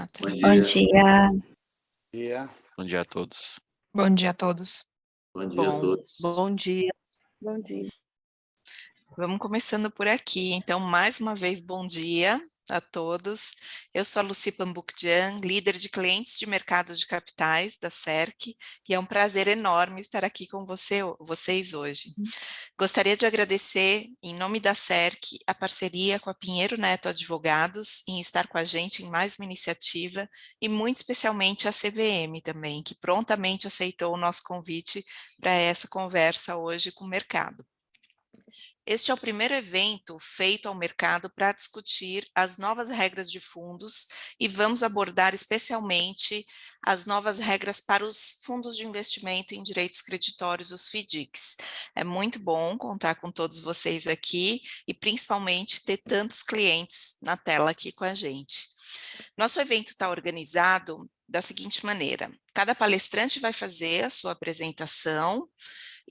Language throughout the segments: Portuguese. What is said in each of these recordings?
Bom Bom dia. dia. Dia. Bom dia a todos. Bom dia a todos. Bom dia a todos. Bom dia. Bom dia. Vamos começando por aqui. Então, mais uma vez, bom dia a todos. Eu sou a Lucy Pambukjian, líder de clientes de mercado de capitais da CERC, e é um prazer enorme estar aqui com vocês hoje. Gostaria de agradecer, em nome da CERC, a parceria com a Pinheiro Neto Advogados em estar com a gente em mais uma iniciativa, e muito especialmente a CVM também, que prontamente aceitou o nosso convite para essa conversa hoje com o mercado. Este é o primeiro evento feito ao mercado para discutir as novas regras de fundos e vamos abordar especialmente as novas regras para os fundos de investimento em direitos creditórios, os FDICs. É muito bom contar com todos vocês aqui e principalmente ter tantos clientes na tela aqui com a gente. Nosso evento está organizado da seguinte maneira: cada palestrante vai fazer a sua apresentação,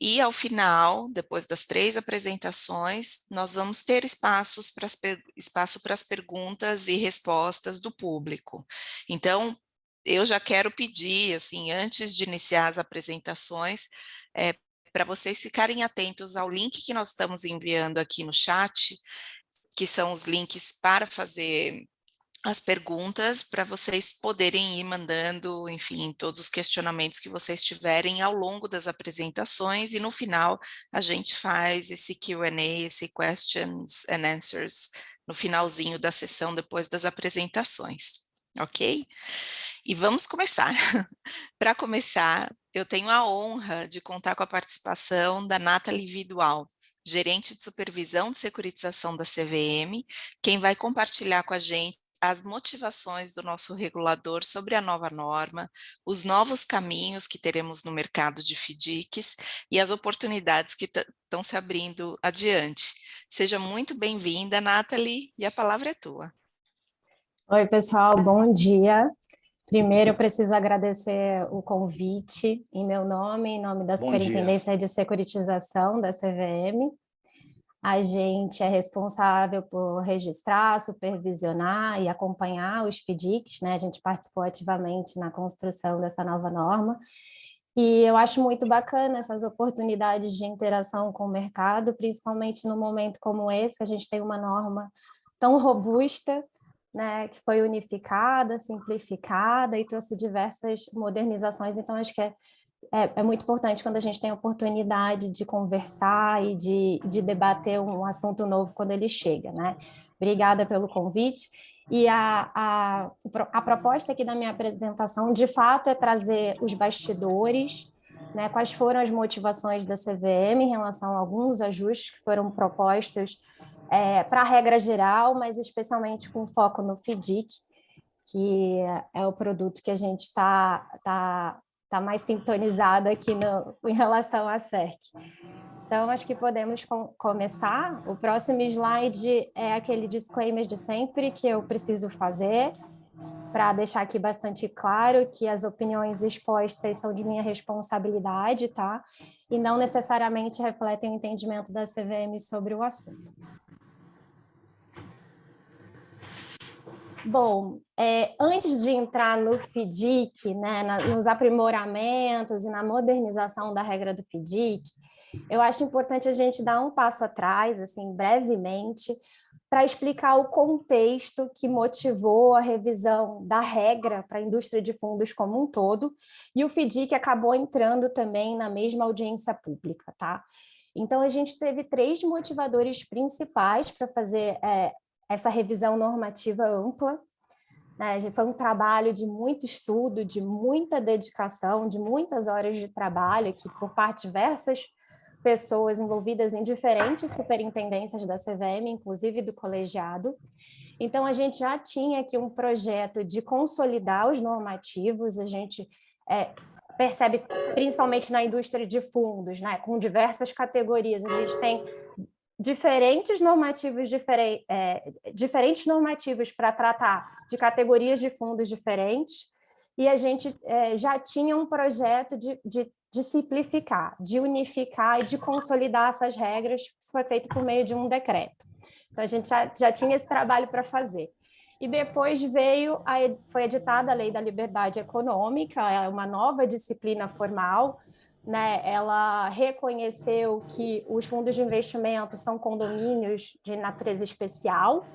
e ao final, depois das 3 apresentações, nós vamos ter espaço para as perguntas e respostas do público. Então, eu já quero pedir, assim, antes de iniciar as apresentações, para vocês ficarem atentos ao link que nós estamos enviando aqui no chat, que são os links para fazer as perguntas, para vocês poderem ir mandando, enfim, todos os questionamentos que vocês tiverem ao longo das apresentações, e no final a gente faz esse Q&A, esse Questions and Answers, no finalzinho da sessão, depois das apresentações, ok? E vamos começar. Para começar, eu tenho a honra de contar com a participação da Nathalie Vidual, gerente de supervisão de securitização da CVM, quem vai compartilhar com a gente as motivações do nosso regulador sobre a nova norma, os novos caminhos que teremos no mercado de FDICs e as oportunidades que estão se abrindo adiante. Seja muito bem-vinda, Nathalie, e a palavra é tua. Oi, pessoal, bom dia. Primeiro, eu preciso agradecer o convite em meu nome, em nome da Superintendência de Securitização da CVM. A gente é responsável por registrar, supervisionar e acompanhar os FDICs, né? A gente participou ativamente na construção dessa nova norma. E eu acho muito bacana essas oportunidades de interação com o mercado, principalmente num momento como esse, que a gente tem uma norma tão robusta, né, que foi unificada, simplificada e trouxe diversas modernizações. Então, acho que é muito importante quando a gente tem a oportunidade de conversar e de debater um assunto novo quando ele chega, né? Obrigada pelo convite. E a proposta aqui da minha apresentação, de fato, é trazer os bastidores, né? Quais foram as motivações da CVM em relação a alguns ajustes que foram propostos para a regra geral, mas especialmente com foco no FDIC, que é o produto que a gente está mais sintonizado aqui em relação à CERC. Então, acho que podemos começar. O próximo slide é aquele disclaimer de sempre que eu preciso fazer, para deixar aqui bastante claro que as opiniões expostas são de minha responsabilidade, tá? E não necessariamente refletem o entendimento da CVM sobre o assunto. Bom, antes de entrar no FDIC, né, nos aprimoramentos e na modernização da regra do FDIC, eu acho importante a gente dar um passo atrás, assim, brevemente, para explicar o contexto que motivou a revisão da regra para a indústria de fundos como um todo, e o FDIC acabou entrando também na mesma audiência pública, tá? Então, a gente teve 3 motivadores principais para fazer essa revisão normativa ampla, né? Foi um trabalho de muito estudo, de muita dedicação, de muitas horas de trabalho, que por parte de diversas pessoas envolvidas em diferentes superintendências da CVM, inclusive do colegiado. Então, a gente já tinha aqui um projeto de consolidar os normativos, a gente percebe, principalmente na indústria de fundos, né, com diversas categorias, a gente tem diferentes normativos para tratar de categorias de fundos diferentes, e a gente já tinha um projeto de simplificar, de unificar e de consolidar essas regras. Isso foi feito por meio de um decreto. Então, a gente já tinha esse trabalho para fazer. E depois foi editada a Lei da Liberdade Econômica, é uma nova disciplina formal, né? Ela reconheceu que os fundos de investimento são condomínios de natureza especial,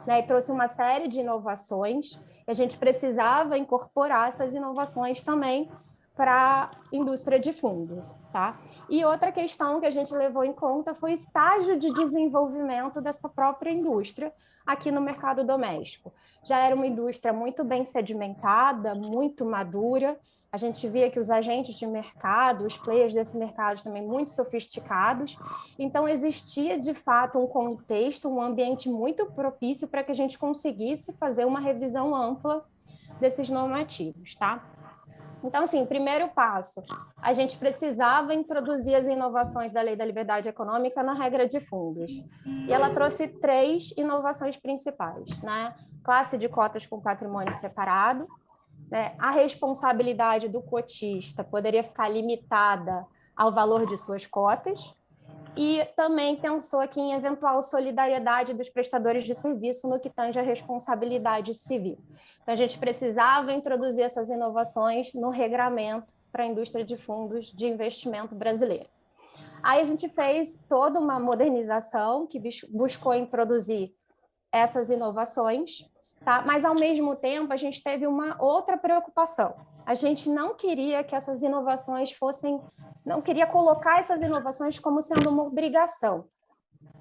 né? E trouxe uma série de inovações, e a gente precisava incorporar essas inovações também para a indústria de fundos, tá? E outra questão que a gente levou em conta foi o estágio de desenvolvimento dessa própria indústria aqui no mercado doméstico. Já era uma indústria muito bem sedimentada, muito madura, a gente via que os agentes de mercado, os players desse mercado também muito sofisticados, então existia de fato um contexto, um ambiente muito propício para que a gente conseguisse fazer uma revisão ampla desses normativos, tá? Então, assim, primeiro passo, a gente precisava introduzir as inovações da Lei da Liberdade Econômica na regra de fundos. E ela trouxe 3 inovações principais, né? Classe de cotas com patrimônio separado, né? A responsabilidade do cotista poderia ficar limitada ao valor de suas cotas, e também pensou aqui em eventual solidariedade dos prestadores de serviço no que tange a responsabilidade civil. Então, a gente precisava introduzir essas inovações no regramento para a indústria de fundos de investimento brasileira. Aí a gente fez toda uma modernização que buscou introduzir essas inovações, tá? Mas, ao mesmo tempo, a gente teve uma outra preocupação. A gente não queria que essas inovações não queria colocar essas inovações como sendo uma obrigação,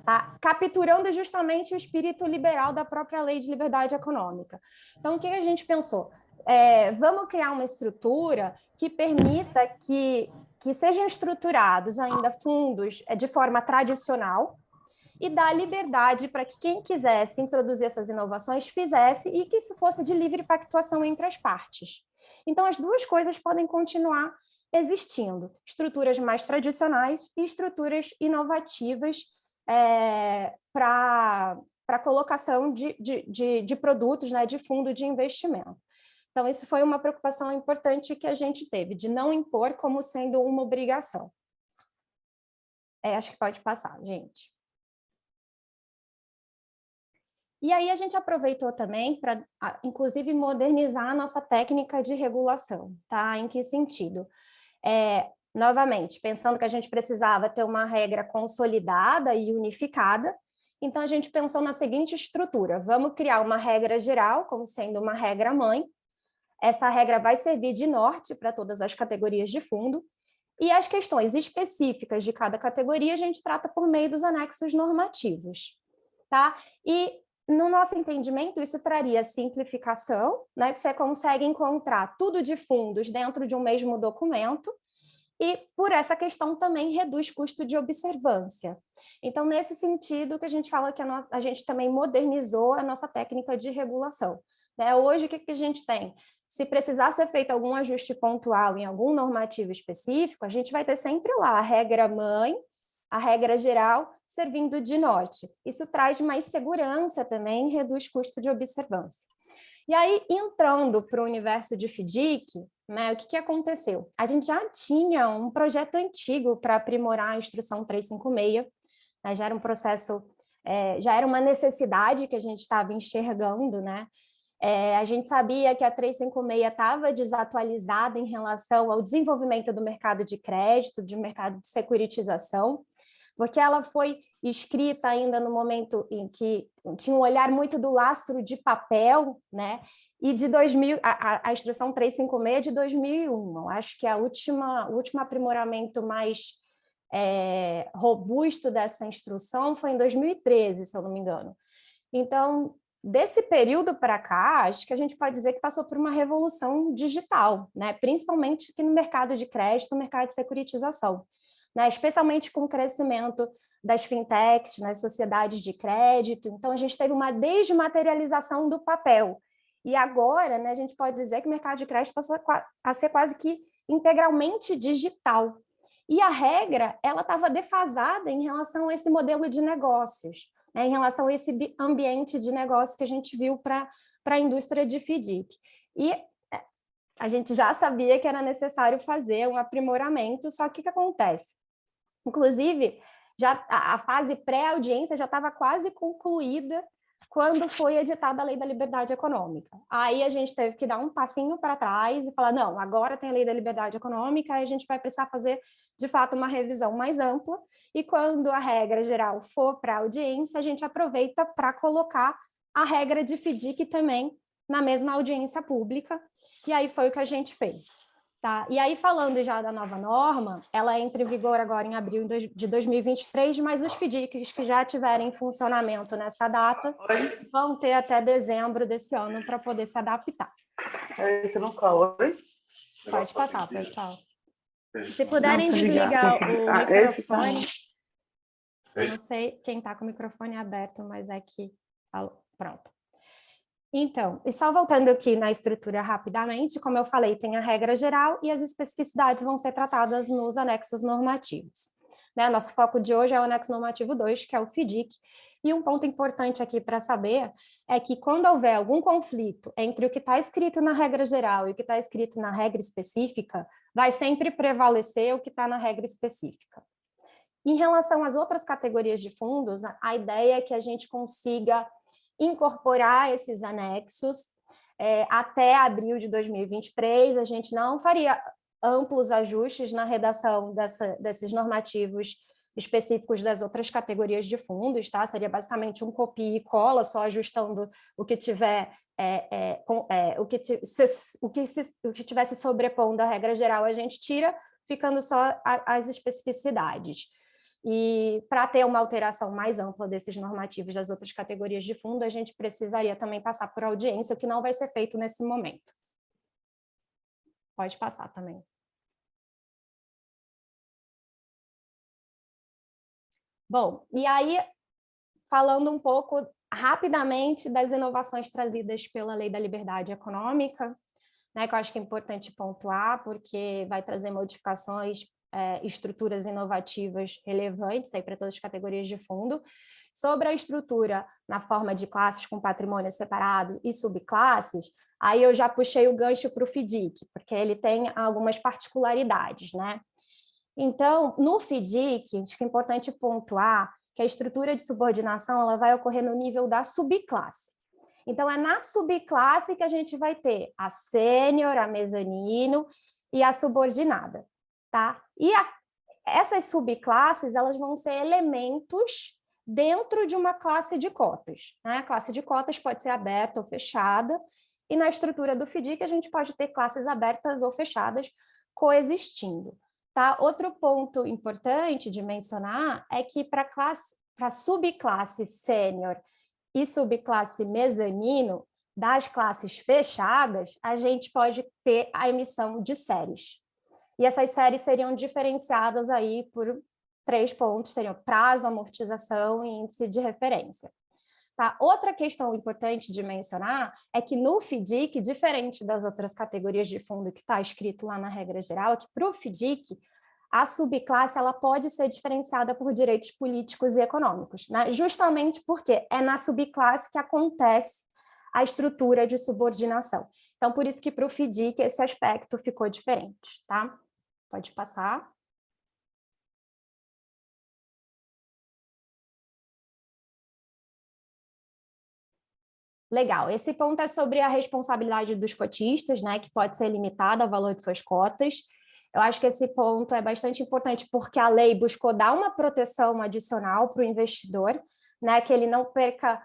tá? Capturando justamente o espírito liberal da própria Lei de Liberdade Econômica. Então, o que a gente pensou? Vamos criar uma estrutura que permita que sejam estruturados ainda fundos de forma tradicional, e dar liberdade para que quem quisesse introduzir essas inovações fizesse, e que isso fosse de livre pactuação entre as partes. Então, as duas coisas podem continuar existindo, estruturas mais tradicionais e estruturas inovativas para a colocação de produtos, né, de fundo de investimento. Então, isso foi uma preocupação importante que a gente teve, de não impor como sendo uma obrigação. Acho que pode passar, gente. E aí a gente aproveitou também para, inclusive, modernizar a nossa técnica de regulação, tá? Em que sentido? Novamente, pensando que a gente precisava ter uma regra consolidada e unificada, então a gente pensou na seguinte estrutura: vamos criar uma regra geral, como sendo uma regra mãe. Essa regra vai servir de norte para todas as categorias de fundo, e as questões específicas de cada categoria a gente trata por meio dos anexos normativos, tá? E no nosso entendimento, isso traria simplificação, né, que você consegue encontrar tudo de fundos dentro de um mesmo documento, e, por essa questão, também reduz custo de observância. Então, nesse sentido, que a gente fala que a gente também modernizou a nossa técnica de regulação, né? Hoje, o que a gente tem? Se precisar ser feito algum ajuste pontual em algum normativo específico, a gente vai ter sempre lá a regra mãe, a regra geral, servindo de norte. Isso traz mais segurança também, reduz custo de observância. E aí, entrando para o universo de FDIC, né, o que aconteceu? A gente já tinha um projeto antigo para aprimorar a Instrução 356, né, já era um processo, já era uma necessidade que a gente estava enxergando, né? A gente sabia que a 356 estava desatualizada em relação ao desenvolvimento do mercado de crédito, do mercado de securitização, porque ela foi escrita ainda no momento em que tinha um olhar muito do lastro de papel, né? E de 2000, a Instrução 356 é de 2001, eu acho que o último aprimoramento mais robusto dessa instrução foi em 2013, se eu não me engano. Então, desse período para cá, acho que a gente pode dizer que passou por uma revolução digital, né? Principalmente aqui no mercado de crédito, no mercado de securitização, né? Especialmente com o crescimento das fintechs, nas sociedades de crédito. Então, a gente teve uma desmaterialização do papel. E agora, né, a gente pode dizer que o mercado de crédito passou a ser quase que integralmente digital. E a regra, ela estava defasada em relação a esse modelo de negócios, né, em relação a esse ambiente de negócio que a gente viu para a indústria de FDIC. E a gente já sabia que era necessário fazer um aprimoramento, só que o que acontece? Inclusive, já a fase pré-audiência já estava quase concluída quando foi editada a Lei da Liberdade Econômica. Aí a gente teve que dar um passinho para trás e falar, não, agora tem a Lei da Liberdade Econômica, aí a gente vai precisar fazer, de fato, uma revisão mais ampla, e quando a regra geral for para a audiência, a gente aproveita para colocar a regra de FDIC também na mesma audiência pública, e aí foi o que a gente fez. Tá? E aí, falando já da nova norma, ela entra em vigor agora em abril de 2023, mas os FDICs que já tiverem em funcionamento nessa data vão ter até dezembro desse ano para poder se adaptar. Pode passar, pessoal. Se puderem desligar o microfone. Eu não sei quem está com o microfone aberto, mas aqui. Pronto. Então, e só voltando aqui na estrutura rapidamente, como eu falei, tem a regra geral e as especificidades vão ser tratadas nos anexos normativos. Né? Nosso foco de hoje é o anexo normativo 2, que é o FDIC, e um ponto importante aqui para saber é que quando houver algum conflito entre o que está escrito na regra geral e o que está escrito na regra específica, vai sempre prevalecer o que está na regra específica. Em relação às outras categorias de fundos, a ideia é que a gente consiga incorporar esses anexos até abril de 2023, a gente não faria amplos ajustes na redação desses normativos específicos das outras categorias de fundos, tá? Seria basicamente um copia e cola, só ajustando o que tiver, o que tiver se sobrepondo à regra geral, a gente tira, ficando só as especificidades. E para ter uma alteração mais ampla desses normativos das outras categorias de fundo, a gente precisaria também passar por audiência, o que não vai ser feito nesse momento. Pode passar também. Bom, e aí, falando um pouco rapidamente das inovações trazidas pela Lei da Liberdade Econômica, né, que eu acho que é importante pontuar, porque vai trazer modificações, estruturas inovativas relevantes para todas as categorias de fundo. Sobre a estrutura na forma de classes com patrimônio separado e subclasses, aí eu já puxei o gancho para o FDIC, porque ele tem algumas particularidades, né? Então, no FDIC, acho que é importante pontuar que a estrutura de subordinação ela vai ocorrer no nível da subclasse. Então, é na subclasse que a gente vai ter a sênior, a mezanino e a subordinada, tá? E essas subclasses, elas vão ser elementos dentro de uma classe de cotas, né? A classe de cotas pode ser aberta ou fechada, e na estrutura do FDIC a gente pode ter classes abertas ou fechadas coexistindo, tá? Outro ponto importante de mencionar é que para subclasse sênior e subclasse mezanino, das classes fechadas, a gente pode ter a emissão de séries. E essas séries seriam diferenciadas aí por 3 pontos, seriam prazo, amortização e índice de referência. Tá? Outra questão importante de mencionar é que no FDIC, diferente das outras categorias de fundo que está escrito lá na regra geral, é que para o FDIC, a subclasse ela pode ser diferenciada por direitos políticos e econômicos, né? Justamente porque é na subclasse que acontece a estrutura de subordinação. Então, por isso que para o FDIC esse aspecto ficou diferente, tá? Pode passar. Legal, esse ponto é sobre a responsabilidade dos cotistas, né, que pode ser limitada ao valor de suas cotas. Eu acho que esse ponto é bastante importante porque a lei buscou dar uma proteção adicional para o investidor, né, que ele não perca,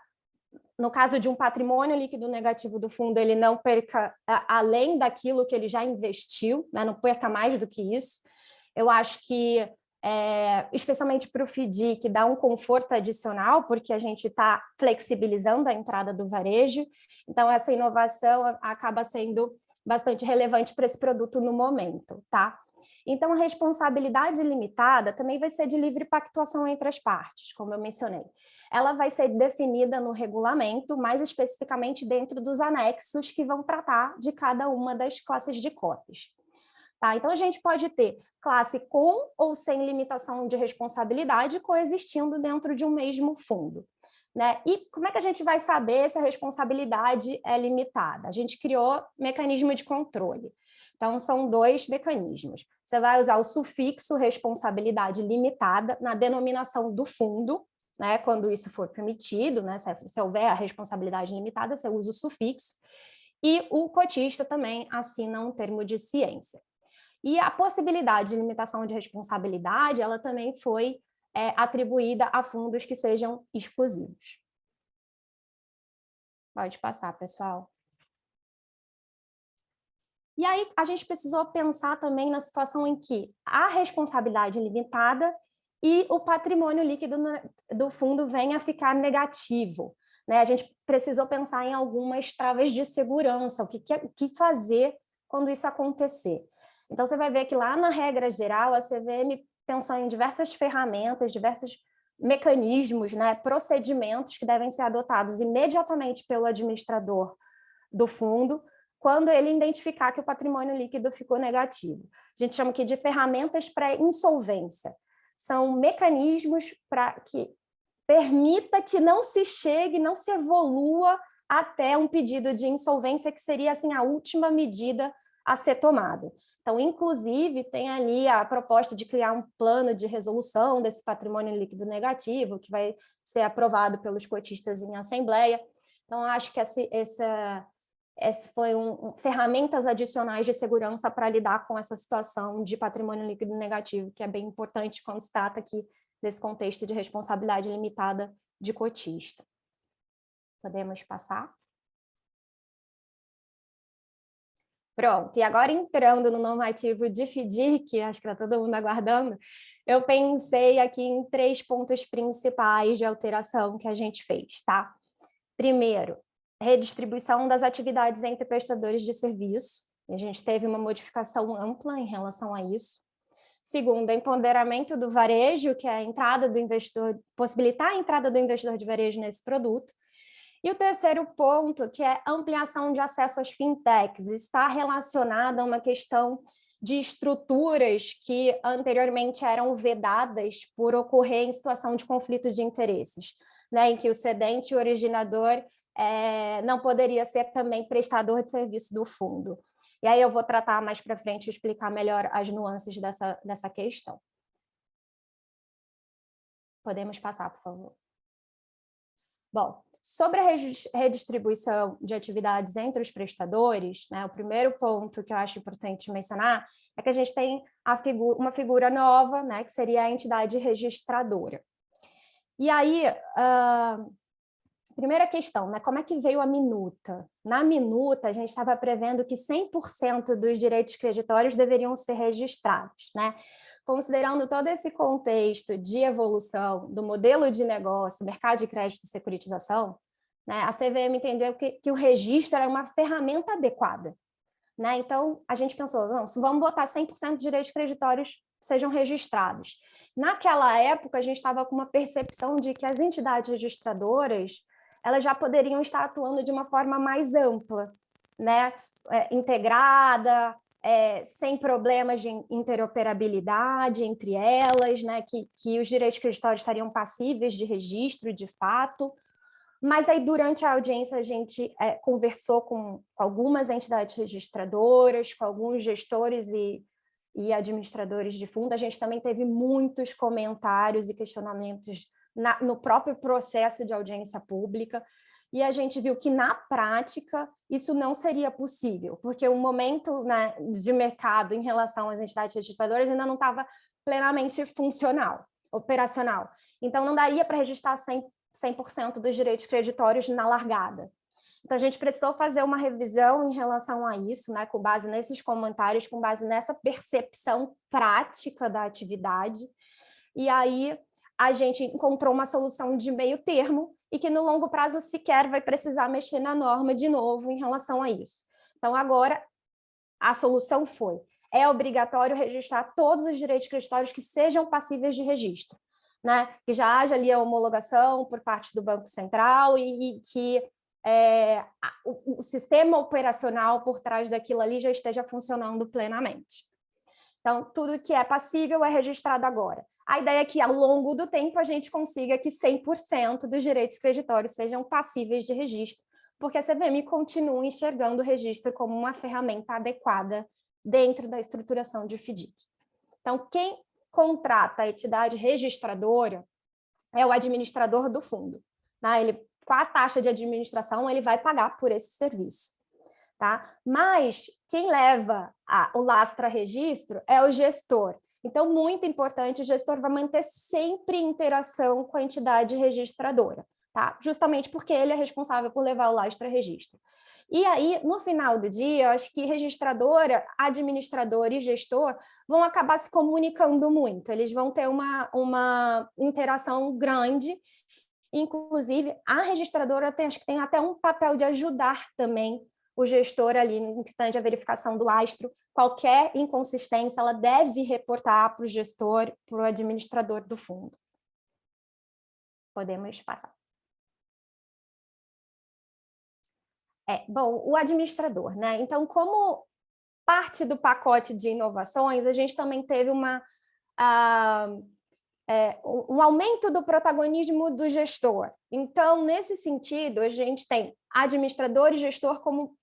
no caso de um patrimônio líquido negativo do fundo, ele não perca além daquilo que ele já investiu, né, não perca mais do que isso. Eu acho que, especialmente para o FDIC, dá um conforto adicional, porque a gente está flexibilizando a entrada do varejo, então essa inovação acaba sendo bastante relevante para esse produto no momento, tá? Então, a responsabilidade limitada também vai ser de livre pactuação entre as partes, como eu mencionei. Ela vai ser definida no regulamento, mais especificamente dentro dos anexos que vão tratar de cada uma das classes de cotas. Tá? Então, a gente pode ter classe com ou sem limitação de responsabilidade coexistindo dentro de um mesmo fundo. Né? E como é que a gente vai saber se a responsabilidade é limitada? A gente criou mecanismo de controle. Então, são 2 mecanismos. Você vai usar o sufixo responsabilidade limitada na denominação do fundo, né, quando isso for permitido, né, se houver a responsabilidade limitada, você usa o sufixo, e o cotista também assina um termo de ciência. E a possibilidade de limitação de responsabilidade, ela também foi atribuída a fundos que sejam exclusivos. Pode passar, pessoal. E aí a gente precisou pensar também na situação em que a responsabilidade limitada e o patrimônio líquido do fundo venha a ficar negativo, né? A gente precisou pensar em algumas travas de segurança, o que fazer quando isso acontecer. Então, você vai ver que lá na regra geral, a CVM pensou em diversas ferramentas, diversos mecanismos, né, procedimentos que devem ser adotados imediatamente pelo administrador do fundo, quando ele identificar que o patrimônio líquido ficou negativo. A gente chama aqui de ferramentas pré-insolvência. São mecanismos para que permita que não se chegue, não se evolua até um pedido de insolvência, que seria assim, a última medida a ser tomada. Então, inclusive, tem ali a proposta de criar um plano de resolução desse patrimônio líquido negativo, que vai ser aprovado pelos cotistas em assembleia. Então, acho que esse foi ferramentas adicionais de segurança para lidar com essa situação de patrimônio líquido negativo, que é bem importante quando se trata aqui desse contexto de responsabilidade limitada de cotista. Podemos passar? Pronto, e agora entrando no normativo de FDIC, acho que está todo mundo aguardando, eu pensei aqui em 3 pontos principais de alteração que a gente fez, tá? Primeiro, redistribuição das atividades entre prestadores de serviço, a gente teve uma modificação ampla em relação a isso. Segundo, empoderamento do varejo, que é a entrada do investidor, possibilitar a entrada do investidor de varejo nesse produto. E o terceiro ponto, que é ampliação de acesso às fintechs, está relacionado a uma questão de estruturas que anteriormente eram vedadas por ocorrer em situação de conflito de interesses, né, em que o cedente e o originador não poderia ser também prestador de serviço do fundo. E aí eu vou tratar mais para frente e explicar melhor as nuances dessa questão. Podemos passar, por favor. Bom, sobre a redistribuição de atividades entre os prestadores, né, o primeiro ponto que eu acho importante mencionar é que a gente tem uma figura nova, né, que seria a entidade registradora. E aí, primeira questão, né, como é que veio a minuta? Na minuta, a gente estava prevendo que 100% dos direitos creditórios deveriam ser registrados, né? Considerando todo esse contexto de evolução do modelo de negócio, mercado de crédito e securitização, né, a CVM entendeu que o registro era uma ferramenta adequada, né? Então, a gente pensou, não, vamos botar 100% de direitos creditórios sejam registrados. Naquela época, a gente estava com uma percepção de que as entidades registradoras elas já poderiam estar atuando de uma forma mais ampla, né? Integrada, sem problemas de interoperabilidade entre elas, né? Que os direitos creditórios estariam passíveis de registro, de fato. Mas aí, durante a audiência, a gente conversou com algumas entidades registradoras, com alguns gestores e administradores de fundo. A gente também teve muitos comentários e questionamentos no próprio processo de audiência pública, e a gente viu que, na prática, isso não seria possível, porque o momento, né, de mercado em relação às entidades registradoras ainda não estava plenamente operacional. Então, não daria para registrar 100% dos direitos creditórios na largada. Então, a gente precisou fazer uma revisão em relação a isso, né, com base nesses comentários, com base nessa percepção prática da atividade, e aí a gente encontrou uma solução de meio termo e que no longo prazo sequer vai precisar mexer na norma de novo em relação a isso. Então, agora, a solução é obrigatório registrar todos os direitos creditórios que sejam passíveis de registro, né? Que já haja ali a homologação por parte do Banco Central e que o sistema operacional por trás daquilo ali já esteja funcionando plenamente. Então, tudo que é passível é registrado agora. A ideia é que, ao longo do tempo, a gente consiga que 100% dos direitos creditórios sejam passíveis de registro, porque a CVM continua enxergando o registro como uma ferramenta adequada dentro da estruturação de FDIC. Então, quem contrata a entidade registradora é o administrador do fundo. Tá? Com a taxa de administração, ele vai pagar por esse serviço. Tá? Mas quem leva o lastro-registro é o gestor. Então, muito importante, o gestor vai manter sempre interação com a entidade registradora, tá? Justamente porque ele é responsável por levar o lastro-registro. E aí, no final do dia, eu acho que registradora, administrador e gestor vão acabar se comunicando muito, eles vão ter uma interação grande. Inclusive, a registradora acho que tem até um papel de ajudar também o gestor ali no instante da verificação do lastro. Qualquer inconsistência, ela deve reportar para o gestor, para o administrador do fundo. Podemos passar. Bom, o administrador, né? Então, como parte do pacote de inovações, a gente também teve um aumento do protagonismo do gestor. Então, nesse sentido, a gente tem administrador e gestor como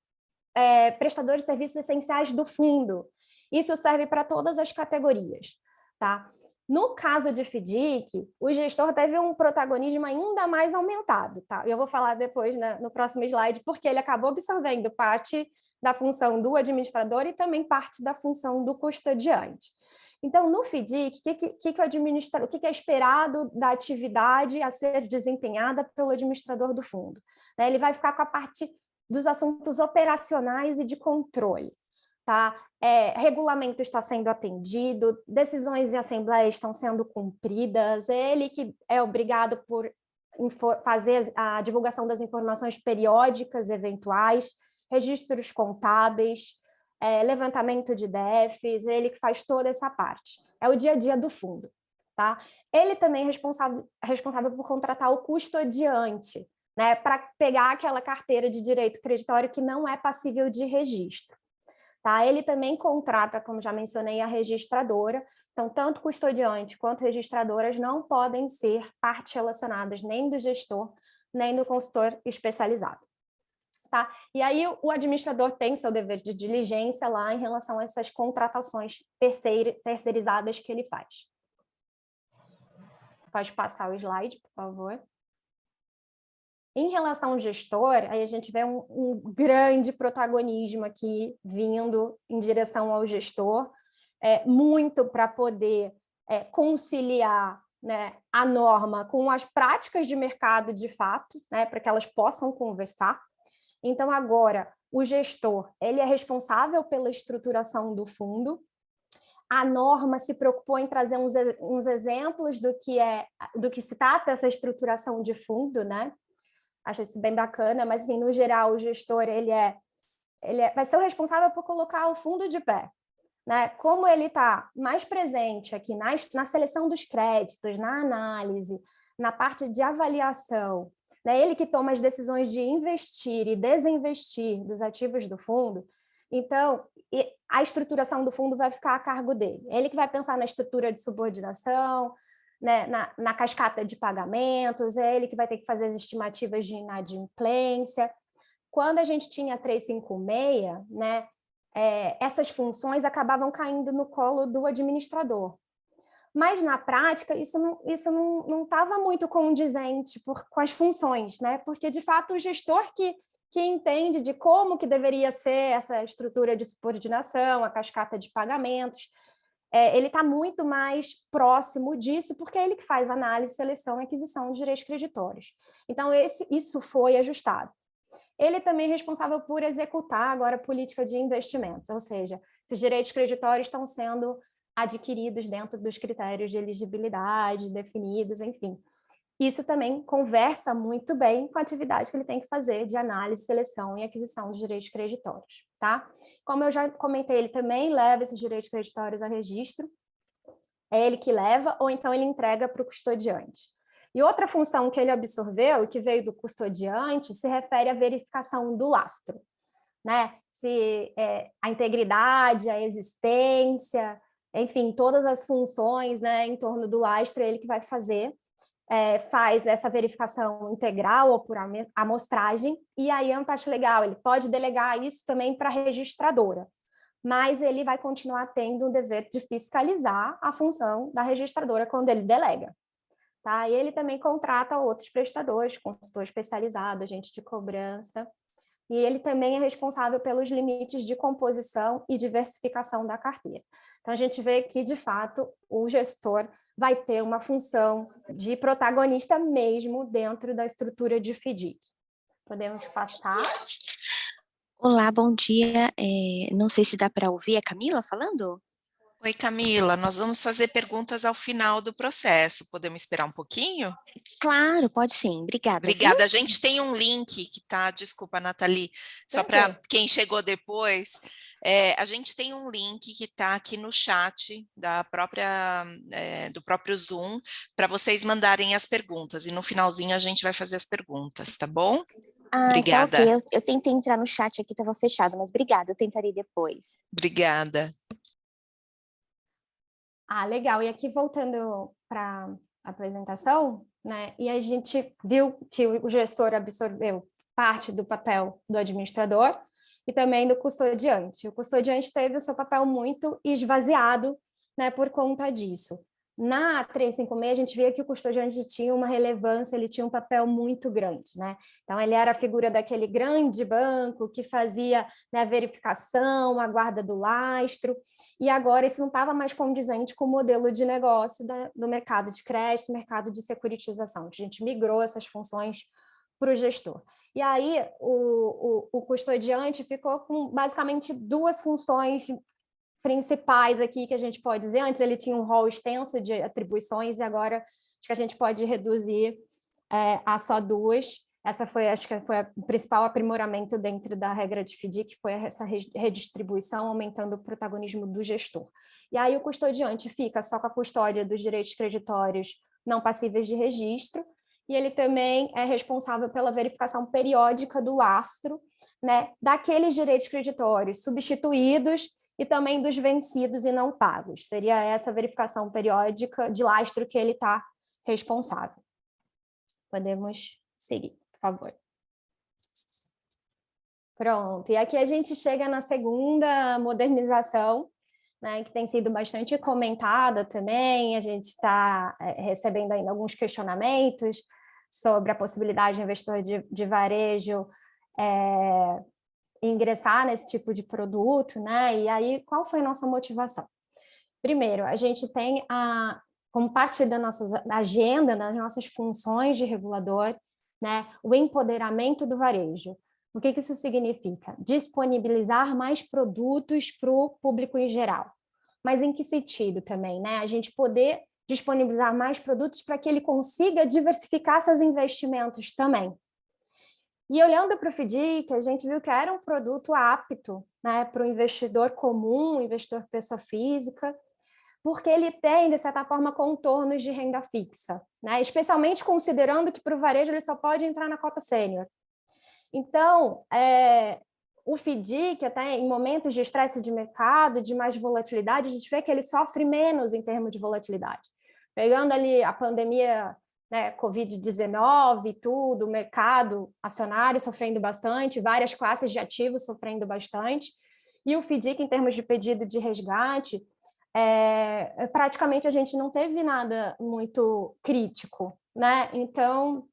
prestadores de serviços essenciais do fundo. Isso serve para todas as categorias. Tá? No caso de FDIC, o gestor teve um protagonismo ainda mais aumentado. Tá? Eu vou falar depois, né, no próximo slide, porque ele acabou absorvendo parte da função do administrador e também parte da função do custodiante. Então, no FDIC, o que é esperado da atividade a ser desempenhada pelo administrador do fundo? Né? Ele vai ficar com a parte dos assuntos operacionais e de controle. Tá? Regulamento está sendo atendido, decisões em assembleia estão sendo cumpridas, é ele que é obrigado por fazer a divulgação das informações periódicas eventuais, registros contábeis, levantamento de DEFs, ele que faz toda essa parte. É o dia a dia do fundo. Tá? Ele também é responsável por contratar o custodiante, né, para pegar aquela carteira de direito creditório que não é passível de registro. Tá? Ele também contrata, como já mencionei, a registradora, então tanto custodiante quanto registradoras não podem ser partes relacionadas nem do gestor, nem do consultor especializado. Tá? E aí o administrador tem seu dever de diligência lá em relação a essas contratações terceirizadas que ele faz. Pode passar o slide, por favor. Em relação ao gestor, aí a gente vê um grande protagonismo aqui vindo em direção ao gestor, muito para poder conciliar, né, a norma com as práticas de mercado de fato, né, para que elas possam conversar. Então, agora, o gestor ele é responsável pela estruturação do fundo. A norma se preocupou em trazer uns exemplos do que se trata essa estruturação de fundo, né? Acho isso bem bacana, mas, assim, no geral, o gestor vai ser o responsável por colocar o fundo de pé. Né? Como ele está mais presente aqui na seleção dos créditos, na análise, na parte de avaliação, né? Ele que toma as decisões de investir e desinvestir dos ativos do fundo, então a estruturação do fundo vai ficar a cargo dele. Ele que vai pensar na estrutura de subordinação, né, na cascata de pagamentos, é ele que vai ter que fazer as estimativas de inadimplência. Quando a gente tinha 356, né, essas funções acabavam caindo no colo do administrador. Mas, na prática, isso não estava muito condizente com as funções, né? Porque, de fato, o gestor que entende de como que deveria ser essa estrutura de subordinação, a cascata de pagamentos, ele está muito mais próximo disso, porque é ele que faz análise, seleção e aquisição de direitos creditórios. Então, isso foi ajustado. Ele também é responsável por executar agora a política de investimentos, ou seja, se os direitos creditórios estão sendo adquiridos dentro dos critérios de elegibilidade definidos, enfim. Isso também conversa muito bem com a atividade que ele tem que fazer de análise, seleção e aquisição de direitos creditórios, tá? Como eu já comentei, ele também leva esses direitos creditórios a registro, é ele que leva, ou então ele entrega para o custodiante. E outra função que ele absorveu e que veio do custodiante se refere à verificação do lastro, né? Se a integridade, a existência, enfim, todas as funções, né, em torno do lastro, é ele que vai fazer. Faz essa verificação integral ou por amostragem, e aí é uma parte legal, ele pode delegar isso também para a registradora, mas ele vai continuar tendo o dever de fiscalizar a função da registradora quando ele delega. tá? E ele também contrata outros prestadores, consultor especializado, agente de cobrança, e ele também é responsável pelos limites de composição e diversificação da carteira. Então, a gente vê que, de fato, o gestor vai ter uma função de protagonista mesmo dentro da estrutura de FDIC. Podemos passar? Olá, bom dia. Não sei se dá para ouvir. É Camila falando? Oi, Camila. Nós vamos fazer perguntas ao final do processo. Podemos esperar um pouquinho? Claro, pode sim. Obrigada, viu? Obrigada. A gente tem um link que está, desculpa, Nathalie, só para quem chegou depois, a gente tem um link que está aqui no chat do próprio Zoom, para vocês mandarem as perguntas, e no finalzinho a gente vai fazer as perguntas, tá bom? Obrigada. Tá, ok. Eu tentei entrar no chat aqui, estava fechado, mas obrigada, eu tentarei depois. Obrigada. Legal. E aqui, voltando para a apresentação, né, e a gente viu que o gestor absorveu parte do papel do administrador e também do custodiante. O custodiante teve o seu papel muito esvaziado, né, por conta disso. Na 356, a gente via que o custodiante tinha uma relevância, ele tinha um papel muito grande, né? Então, ele era a figura daquele grande banco que fazia, né, a verificação, a guarda do lastro, e agora isso não estava mais condizente com o modelo de negócio do mercado de crédito, mercado de securitização. A gente migrou essas funções para o gestor. E aí, o custodiante ficou com basicamente duas funções principais aqui que a gente pode dizer. Antes ele tinha um rol extenso de atribuições e agora acho que a gente pode reduzir a só duas. Acho que foi o principal aprimoramento dentro da regra de FDIC, que foi essa redistribuição, aumentando o protagonismo do gestor. E aí o custodiante fica só com a custódia dos direitos creditórios não passíveis de registro, e ele também é responsável pela verificação periódica do lastro, né, daqueles direitos creditórios substituídos e também dos vencidos e não pagos. Seria essa verificação periódica de lastro que ele está responsável. Podemos seguir, por favor. Pronto, e aqui a gente chega na segunda modernização, né, que tem sido bastante comentada também. A gente está recebendo ainda alguns questionamentos sobre a possibilidade de investidor de varejo ingressar nesse tipo de produto, né? E aí, qual foi a nossa motivação? Primeiro, a gente tem, como parte da nossa agenda, das nossas funções de regulador, né, o empoderamento do varejo. O que isso significa? Disponibilizar mais produtos para o público em geral. Mas em que sentido também, né? A gente poder disponibilizar mais produtos para que ele consiga diversificar seus investimentos também. E olhando para o FDIC, a gente viu que era um produto apto, né, para o investidor comum, investidor pessoa física, porque ele tem, de certa forma, contornos de renda fixa, né, especialmente considerando que para o varejo ele só pode entrar na cota sênior. Então, o FDIC, até em momentos de estresse de mercado, de mais volatilidade, a gente vê que ele sofre menos em termos de volatilidade. Pegando ali a pandemia, né, Covid-19 e tudo, o mercado acionário sofrendo bastante, várias classes de ativos sofrendo bastante, e o FDIC, em termos de pedido de resgate, praticamente a gente não teve nada muito crítico, né? Então,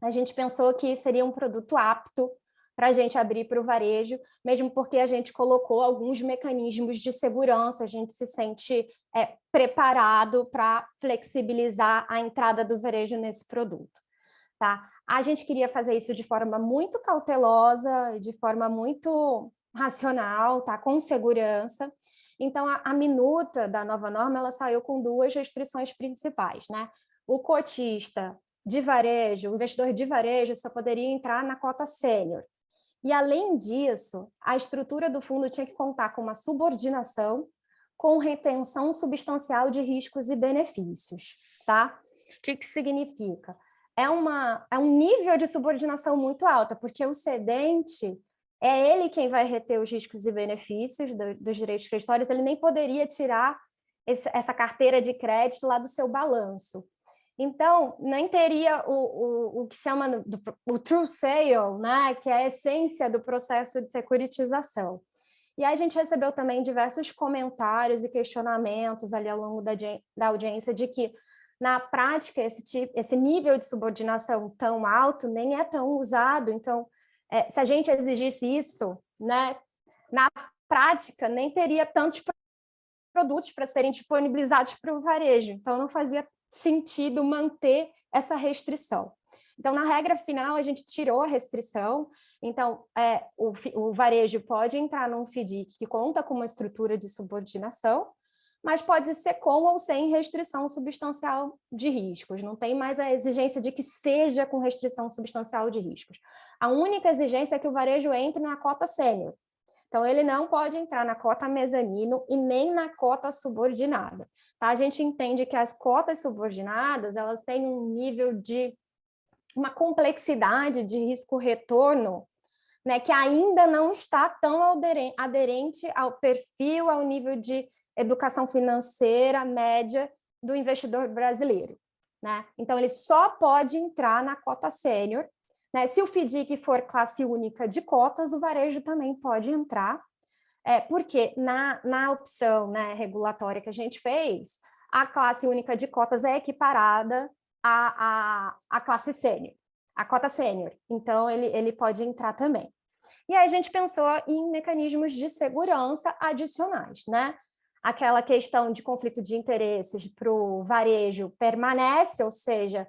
a gente pensou que seria um produto apto para a gente abrir para o varejo, mesmo porque a gente colocou alguns mecanismos de segurança, a gente se sente preparado para flexibilizar a entrada do varejo nesse produto. Tá? A gente queria fazer isso de forma muito cautelosa, de forma muito racional, tá? Com segurança. Então, a minuta da nova norma ela saiu com duas restrições principais, né? O cotista de varejo, o investidor de varejo só poderia entrar na cota sênior. E, além disso, a estrutura do fundo tinha que contar com uma subordinação com retenção substancial de riscos e benefícios. Tá? O que significa? É um nível de subordinação muito alta, porque o cedente é ele quem vai reter os riscos e benefícios dos direitos creditórios, ele nem poderia tirar essa carteira de crédito lá do seu balanço. Então, nem teria o que se chama o true sale, né, que é a essência do processo de securitização. E aí a gente recebeu também diversos comentários e questionamentos ali ao longo da audiência de que Na prática, esse nível de subordinação tão alto nem é tão usado. Então, se a gente exigisse isso, né, na prática, nem teria tantos produtos para serem disponibilizados para o varejo. Então, não fazia sentido manter essa restrição. Então, na regra final, a gente tirou a restrição. Então, o varejo pode entrar num FDIC que conta com uma estrutura de subordinação, mas pode ser com ou sem restrição substancial de riscos. Não tem mais a exigência de que seja com restrição substancial de riscos. A única exigência é que o varejo entre na cota sênior. Então, ele não pode entrar na cota mezanino e nem na cota subordinada. Tá? A gente entende que as cotas subordinadas, elas têm um nível de uma complexidade de risco-retorno, né, que ainda não está tão aderente ao perfil, ao nível de educação financeira média do investidor brasileiro, né? Então, ele só pode entrar na cota sênior, né? Se o FDIC for classe única de cotas, o varejo também pode entrar, porque na opção, né, regulatória que a gente fez, a classe única de cotas é equiparada à classe sênior, a cota sênior. Então, ele pode entrar também. E aí a gente pensou em mecanismos de segurança adicionais, né? Aquela questão de conflito de interesses para o varejo permanece, ou seja,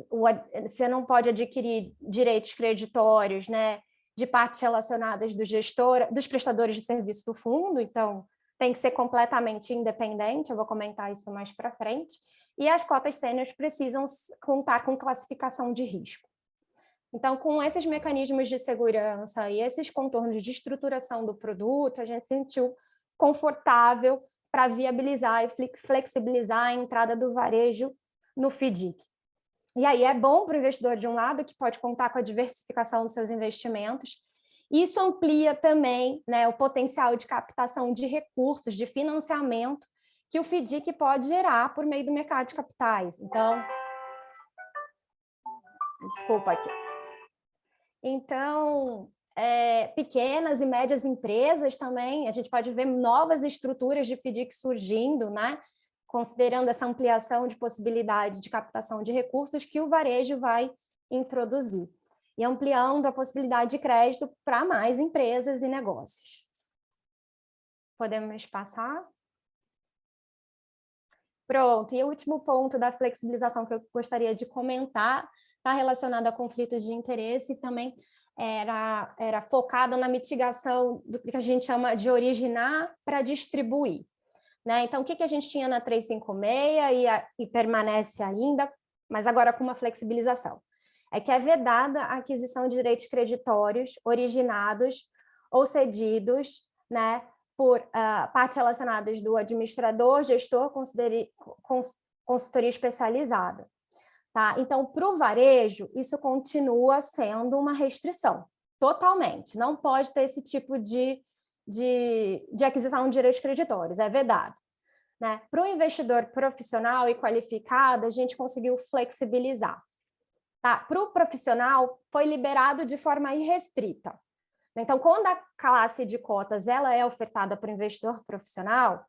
você não pode adquirir direitos creditórios, né, de partes relacionadas dos prestadores de serviço do fundo, então tem que ser completamente independente, eu vou comentar isso mais para frente, e as cotas sêniores precisam contar com classificação de risco. Então, com esses mecanismos de segurança e esses contornos de estruturação do produto, a gente se sentiu confortável para viabilizar e flexibilizar a entrada do varejo no FDIC. E aí é bom para o investidor, de um lado, que pode contar com a diversificação dos seus investimentos. Isso amplia também, né, o potencial de captação de recursos, de financiamento, que o FDIC pode gerar por meio do mercado de capitais. Então, desculpa aqui. Então, pequenas e médias empresas também, a gente pode ver novas estruturas de FDIC surgindo, né? Considerando essa ampliação de possibilidade de captação de recursos que o varejo vai introduzir, e ampliando a possibilidade de crédito para mais empresas e negócios. Podemos passar? Pronto, e o último ponto da flexibilização que eu gostaria de comentar está relacionado a conflitos de interesse e também era focada na mitigação do que a gente chama de originar para distribuir. Né? Então, o que a gente tinha na 356 e permanece ainda, mas agora com uma flexibilização? É que é vedada a aquisição de direitos creditórios originados ou cedidos, né, por partes relacionadas do administrador, gestor, consultoria especializada. Tá? Então, para o varejo, isso continua sendo uma restrição, totalmente. Não pode ter esse tipo de aquisição de direitos creditórios, é vedado. Né? Para o investidor profissional e qualificado, a gente conseguiu flexibilizar. Tá? Para o profissional, foi liberado de forma irrestrita. Então, quando a classe de cotas ela é ofertada para o investidor profissional,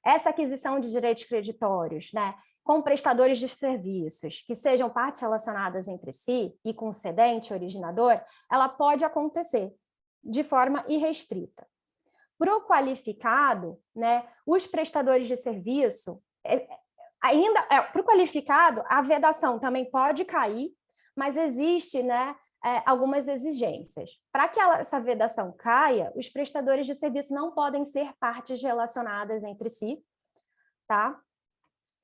essa aquisição de direitos creditórios, né, com prestadores de serviços que sejam partes relacionadas entre si e com o cedente originador, ela pode acontecer de forma irrestrita. Para o qualificado, né, os prestadores de serviço, para o qualificado, a vedação também pode cair, mas existe, né, algumas exigências. Para que essa vedação caia, os prestadores de serviço não podem ser partes relacionadas entre si, tá?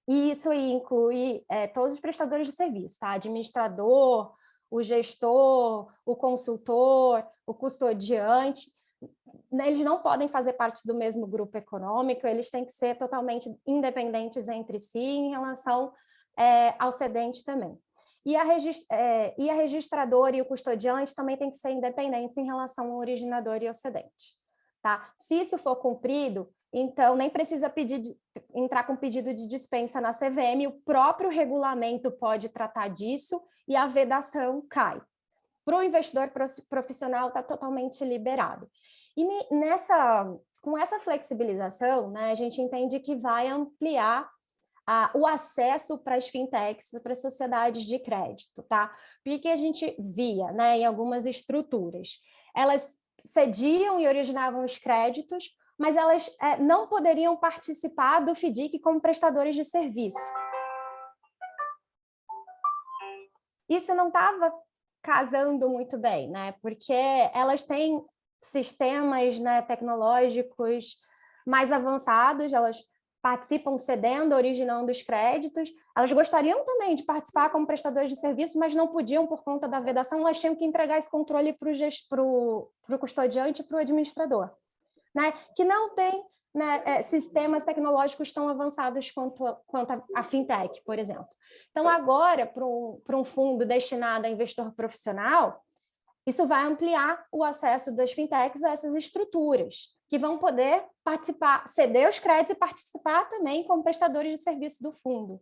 E isso inclui todos os prestadores de serviço, tá? Administrador, o gestor, o consultor, o custodiante, eles não podem fazer parte do mesmo grupo econômico, eles têm que ser totalmente independentes entre si em relação ao cedente também. E a registradora e o custodiante também têm que ser independentes em relação ao originador e ao cedente. Tá? Se isso for cumprido, então nem precisa entrar com pedido de dispensa na CVM, o próprio regulamento pode tratar disso e a vedação cai. Para o investidor profissional está totalmente liberado. E com essa flexibilização, né, a gente entende que vai ampliar o acesso para as fintechs, para as sociedades de crédito, tá? Porque a gente via, né, em algumas estruturas, elas cediam e originavam os créditos, mas elas não poderiam participar do FDIC como prestadores de serviço. Isso não estava casando muito bem, né? Porque elas têm sistemas, né, tecnológicos mais avançados, elas participam cedendo, originando os créditos, elas gostariam também de participar como prestadores de serviço, mas não podiam por conta da vedação, elas tinham que entregar esse controle para o custodiante e para o administrador, né? Que não tem, né, sistemas tecnológicos tão avançados quanto a fintech, por exemplo. Então, agora, para um fundo destinado a investidor profissional, isso vai ampliar o acesso das fintechs a essas estruturas, que vão poder participar, ceder os créditos e participar também como prestadores de serviço do fundo.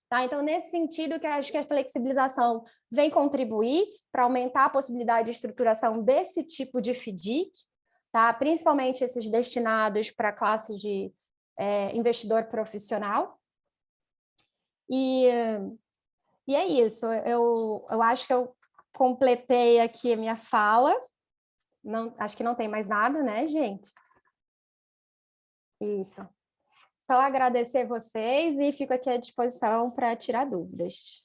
Tá? Então, nesse sentido, que eu acho que a flexibilização vem contribuir para aumentar a possibilidade de estruturação desse tipo de FDIC, tá? Principalmente esses destinados para a classe de investidor profissional. E é isso, eu acho que eu completei aqui a minha fala. Não, acho que não tem mais nada, né, gente? Isso. Só agradecer vocês e fico aqui à disposição para tirar dúvidas.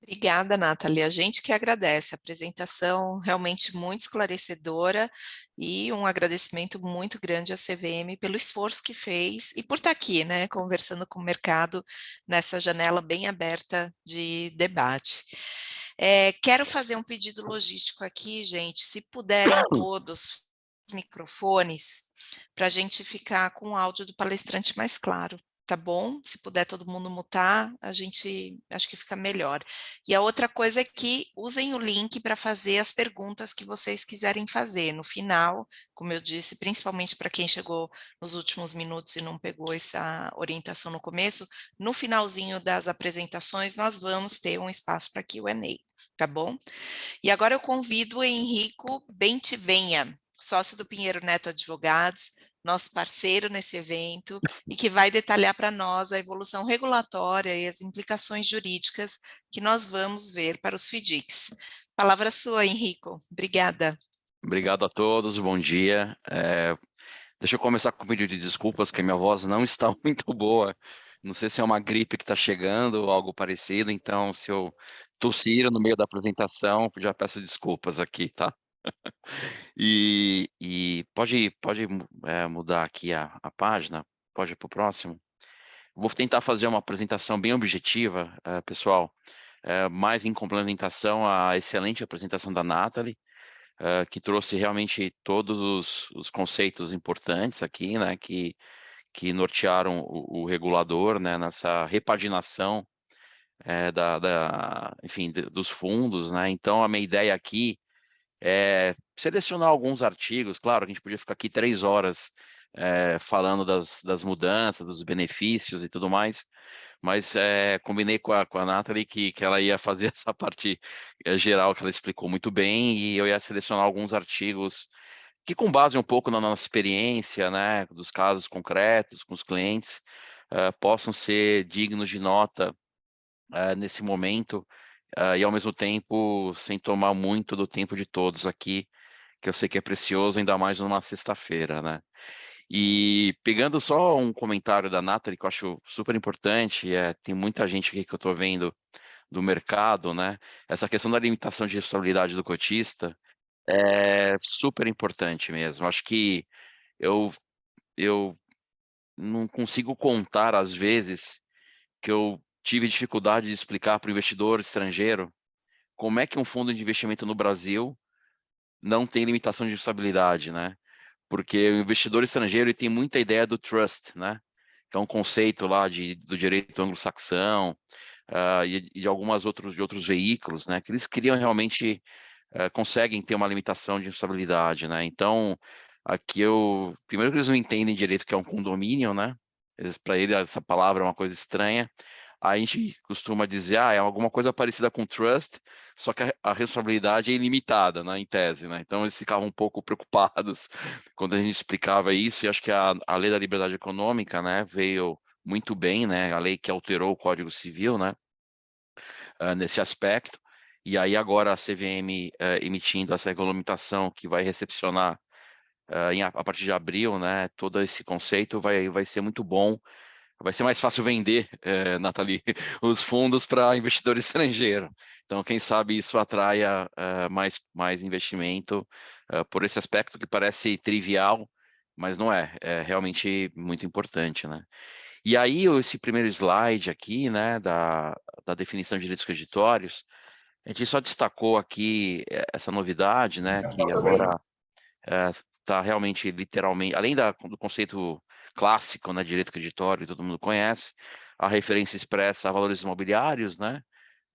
Obrigada, Nathalie. A gente que agradece. A apresentação realmente muito esclarecedora e um agradecimento muito grande à CVM pelo esforço que fez e por estar aqui, né, conversando com o mercado nessa janela bem aberta de debate. Quero fazer um pedido logístico aqui, gente, se puderem todos os microfones, para a gente ficar com o áudio do palestrante mais claro. Tá bom? Se puder todo mundo mutar, a gente acho que fica melhor. E a outra coisa é que usem o link para fazer as perguntas que vocês quiserem fazer. No final, como eu disse, principalmente para quem chegou nos últimos minutos e não pegou essa orientação no começo, no finalzinho das apresentações nós vamos ter um espaço para Q&A, tá bom? E agora eu convido o Henrico Bentivenha, sócio do Pinheiro Neto Advogados, nosso parceiro nesse evento, e que vai detalhar para nós a evolução regulatória e as implicações jurídicas que nós vamos ver para os FDICs. Palavra sua, Henrico. Obrigada. Obrigado a todos, bom dia. Deixa eu começar com um pedido de desculpas, que a minha voz não está muito boa. Não sei se é uma gripe que está chegando ou algo parecido, então se eu tossir no meio da apresentação, já peço desculpas aqui, tá? E pode mudar aqui a página? Pode ir para o próximo? Vou tentar fazer uma apresentação bem objetiva, pessoal, mais em complementação à excelente apresentação da Nathalie, que trouxe realmente todos os conceitos importantes aqui, né, que nortearam o regulador, né, nessa repaginação enfim, dos fundos, né. Então, a minha ideia aqui é selecionar alguns artigos. Claro, a gente podia ficar aqui 3 horas falando das mudanças, dos benefícios e tudo mais, mas combinei com a Nathalie que ela ia fazer essa parte geral, que ela explicou muito bem, e eu ia selecionar alguns artigos que, com base um pouco na nossa experiência, né, dos casos concretos com os clientes, possam ser dignos de nota nesse momento, e ao mesmo tempo sem tomar muito do tempo de todos aqui, que eu sei que é precioso, ainda mais numa sexta-feira, né? E pegando só um comentário da Nathalie, que eu acho super importante, tem muita gente aqui que eu estou vendo do mercado, né? Essa questão da limitação de responsabilidade do cotista é super importante mesmo. Acho que eu não consigo contar as vezes que eu tive dificuldade de explicar para o investidor estrangeiro como é que um fundo de investimento no Brasil não tem limitação de responsabilidade, né? Porque o investidor estrangeiro ele tem muita ideia do trust, né? Que é um conceito lá do direito anglo-saxão e de algumas outros veículos, né? Que eles criam realmente, conseguem ter uma limitação de responsabilidade, né? Então, aqui primeiro que eles não entendem direito o que é um condomínio, né? Para ele essa palavra é uma coisa estranha. A gente costuma dizer, é alguma coisa parecida com trust, só que a responsabilidade é ilimitada, né, em tese, né? Então eles ficavam um pouco preocupados quando a gente explicava isso, e acho que a lei da liberdade econômica, né, veio muito bem, né? A lei que alterou o Código Civil, né? Nesse aspecto. E aí agora a CVM emitindo essa regulamentação que vai recepcionar a partir de abril, né? Todo esse conceito vai ser muito bom. Vai ser mais fácil vender, Nathalie, os fundos para investidor estrangeiro. Então, quem sabe isso atraia mais investimento por esse aspecto que parece trivial, mas não é. É realmente muito importante, né? E aí, esse primeiro slide aqui, né, da definição de direitos creditórios, a gente só destacou aqui essa novidade, né, que agora está realmente, literalmente, além do conceito clássico, né, de direito creditório, que todo mundo conhece, a referência expressa a valores imobiliários, né,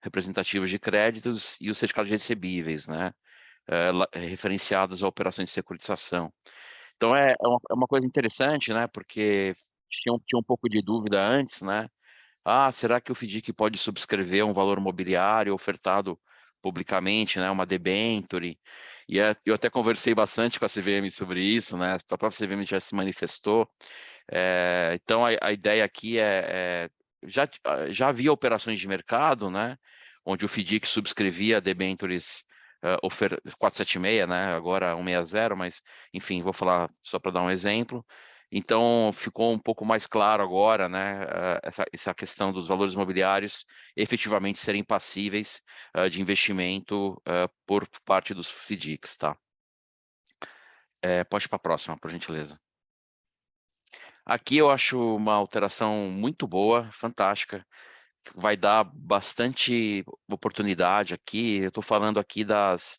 representativos de créditos e os certificados recebíveis, né, referenciados a operações de securitização. Então, é uma coisa interessante, né, porque tinha um pouco de dúvida antes, né, será que o FDIC pode subscrever um valor mobiliário ofertado publicamente, né, uma debenture? E eu até conversei bastante com a CVM sobre isso, né? A própria CVM já se manifestou. Então, a ideia aqui já havia operações de mercado, né, onde o FDIC subscrevia debentures 476, né, agora 160, mas, enfim, vou falar só para dar um exemplo. Então, ficou um pouco mais claro agora, né, essa questão dos valores imobiliários efetivamente serem passíveis de investimento por parte dos FDICs, tá? Pode ir para a próxima, por gentileza. Aqui eu acho uma alteração muito boa, fantástica, que vai dar bastante oportunidade aqui. Eu estou falando aqui das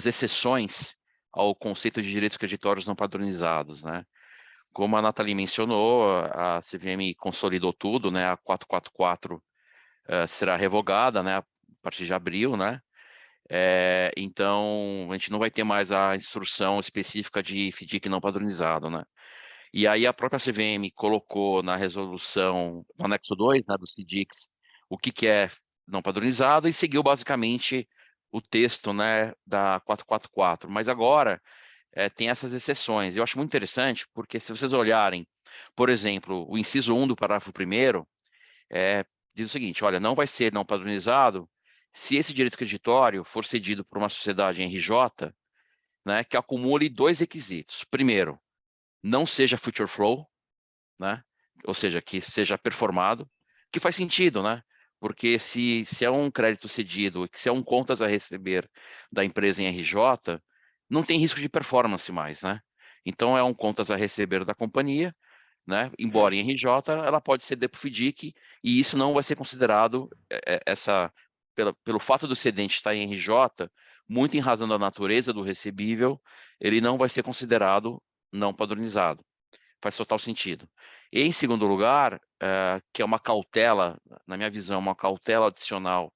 exceções ao conceito de direitos creditórios não padronizados, né? Como a Nathalie mencionou, a CVM consolidou tudo, né? A 444 será revogada, né? A partir de abril, né? Então, a gente não vai ter mais a instrução específica de FDIC não padronizado, né? E aí a própria CVM colocou na resolução, no anexo 2, né, dos FDICs, o que é não padronizado e seguiu basicamente o texto, né, da 444. Mas agora tem essas exceções. Eu acho muito interessante, porque se vocês olharem, por exemplo, o inciso 1 do parágrafo 1º, diz o seguinte, olha, não vai ser não padronizado se esse direito creditório for cedido por uma sociedade em RJ, né, que acumule dois requisitos. Primeiro, não seja future flow, né, ou seja, que seja performado, que faz sentido, né? Porque se é um crédito cedido, se é um contas a receber da empresa em RJ, não tem risco de performance mais, né? Então é um contas a receber da companhia, né? Embora em RJ, ela pode ceder para o FDIC e isso não vai ser considerado pelo fato do cedente estar em RJ, muito em razão da natureza do recebível, ele não vai ser considerado não padronizado. Faz total sentido. E, em segundo lugar, que é uma cautela, na minha visão, uma cautela adicional,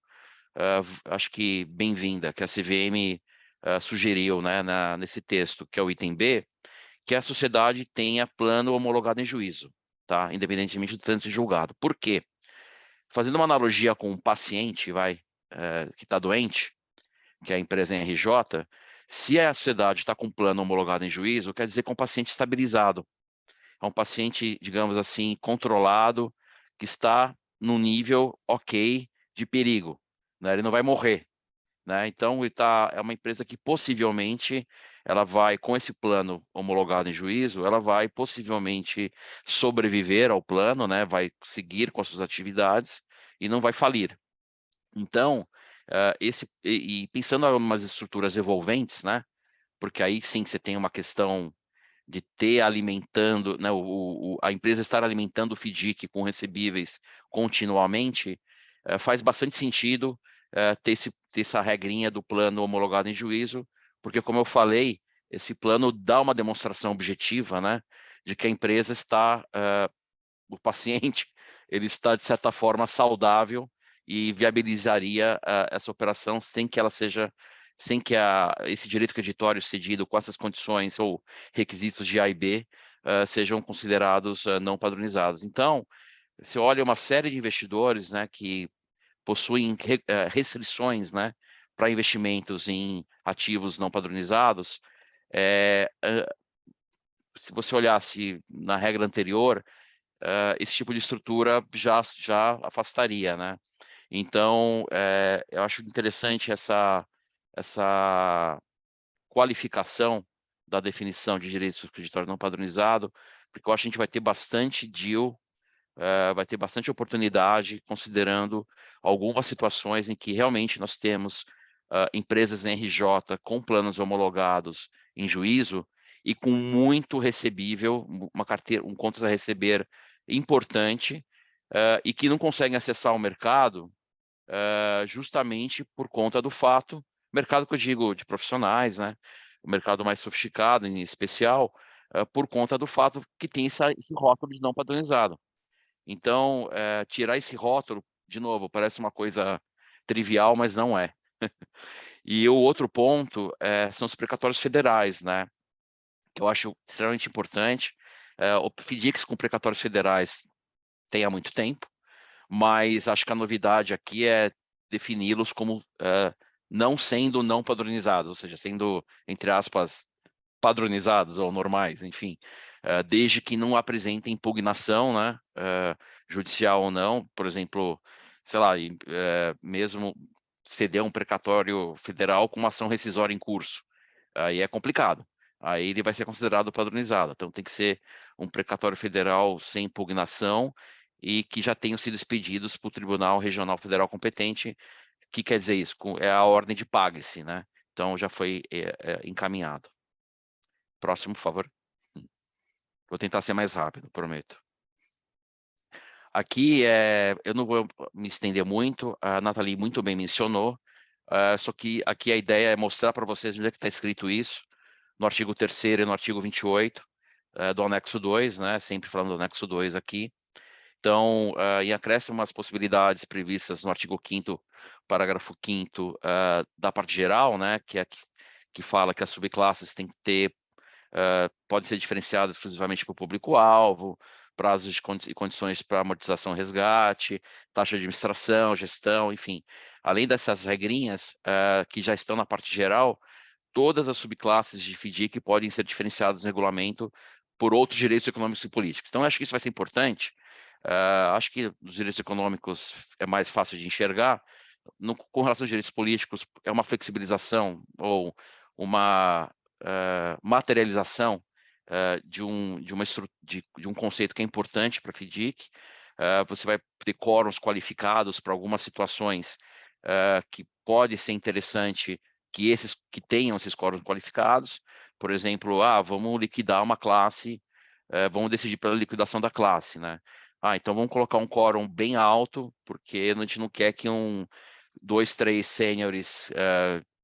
acho que bem-vinda, que a CVM sugeriu, né, nesse texto, que é o item B, que a sociedade tenha plano homologado em juízo, tá? Independentemente do trânsito julgado. Por quê? Fazendo uma analogia com um paciente, que está doente, que é a empresa em RJ, se a sociedade está com plano homologado em juízo, quer dizer que é um paciente estabilizado. É um paciente, digamos assim, controlado, que está num nível ok de perigo, né? Ele não vai morrer, né? Então, é uma empresa que possivelmente ela vai, com esse plano homologado em juízo, ela vai possivelmente sobreviver ao plano, né? Vai seguir com as suas atividades e não vai falir. Então, pensando em algumas estruturas envolventes, né? Porque aí sim você tem uma questão de ter alimentando, né, a empresa estar alimentando o FDIC com recebíveis continuamente, faz bastante sentido ter essa regrinha do plano homologado em juízo, porque, como eu falei, esse plano dá uma demonstração objetiva, né, de que a empresa está, o paciente, ele está, de certa forma, saudável e viabilizaria essa operação sem que ela seja sem que esse direito creditório cedido com essas condições ou requisitos de A e B sejam considerados não padronizados. Então, você olha uma série de investidores, né, que possuem restrições, né, para investimentos em ativos não padronizados. Se você olhasse na regra anterior, esse tipo de estrutura já afastaria, né? Então, eu acho interessante essa qualificação da definição de direito creditório não padronizado, porque eu acho que a gente vai ter bastante deal, vai ter bastante oportunidade, considerando algumas situações em que realmente nós temos empresas em RJ com planos homologados em juízo e com muito recebível, uma carteira, contas a receber importante, e que não conseguem acessar o mercado justamente por conta do fato, mercado que eu digo de profissionais, né? O mercado mais sofisticado, em especial, por conta do fato que tem esse rótulo de não padronizado. Então, tirar esse rótulo, de novo, parece uma coisa trivial, mas não é. E o outro ponto são os precatórios federais, né? Que eu acho extremamente importante. O FDICs com precatórios federais tem há muito tempo, mas acho que a novidade aqui é defini-los como não sendo não padronizados, ou seja, sendo, entre aspas, padronizados ou normais, enfim, desde que não apresentem impugnação, né, judicial ou não, por exemplo, sei lá, mesmo ceder um precatório federal com uma ação rescisória em curso, aí é complicado. Aí ele vai ser considerado padronizado. Então tem que ser um precatório federal sem impugnação e que já tenham sido expedidos para o Tribunal Regional Federal competente. O que quer dizer isso? É a ordem de pague-se, né? Então já foi encaminhado. Próximo, por favor. Vou tentar ser mais rápido, prometo. Aqui, eu não vou me estender muito, a Nathalie muito bem mencionou, só que aqui a ideia é mostrar para vocês onde é que está escrito isso, no artigo 3º e no artigo 28 do anexo 2, né? Sempre falando do anexo 2 aqui. Então, em acréscimo as possibilidades previstas no artigo 5º, parágrafo 5º da parte geral, né? Que fala que as subclasses têm que ter, podem ser diferenciadas exclusivamente para o público-alvo, prazos e condições para amortização e resgate, taxa de administração, gestão, enfim. Além dessas regrinhas que já estão na parte geral, todas as subclasses de FDIC podem ser diferenciadas no regulamento por outros direitos econômicos e políticos. Então, acho que isso vai ser importante. Acho que os direitos econômicos é mais fácil de enxergar. Com relação aos direitos políticos, é uma flexibilização ou uma materialização de um conceito que é importante para a FDIC. Você vai ter quórums qualificados para algumas situações que pode ser interessante que tenham esses quórums qualificados. Por exemplo, vamos liquidar uma classe, vamos decidir pela liquidação da classe, né? Então vamos colocar um quórum bem alto, porque a gente não quer que 2, 3 sêniores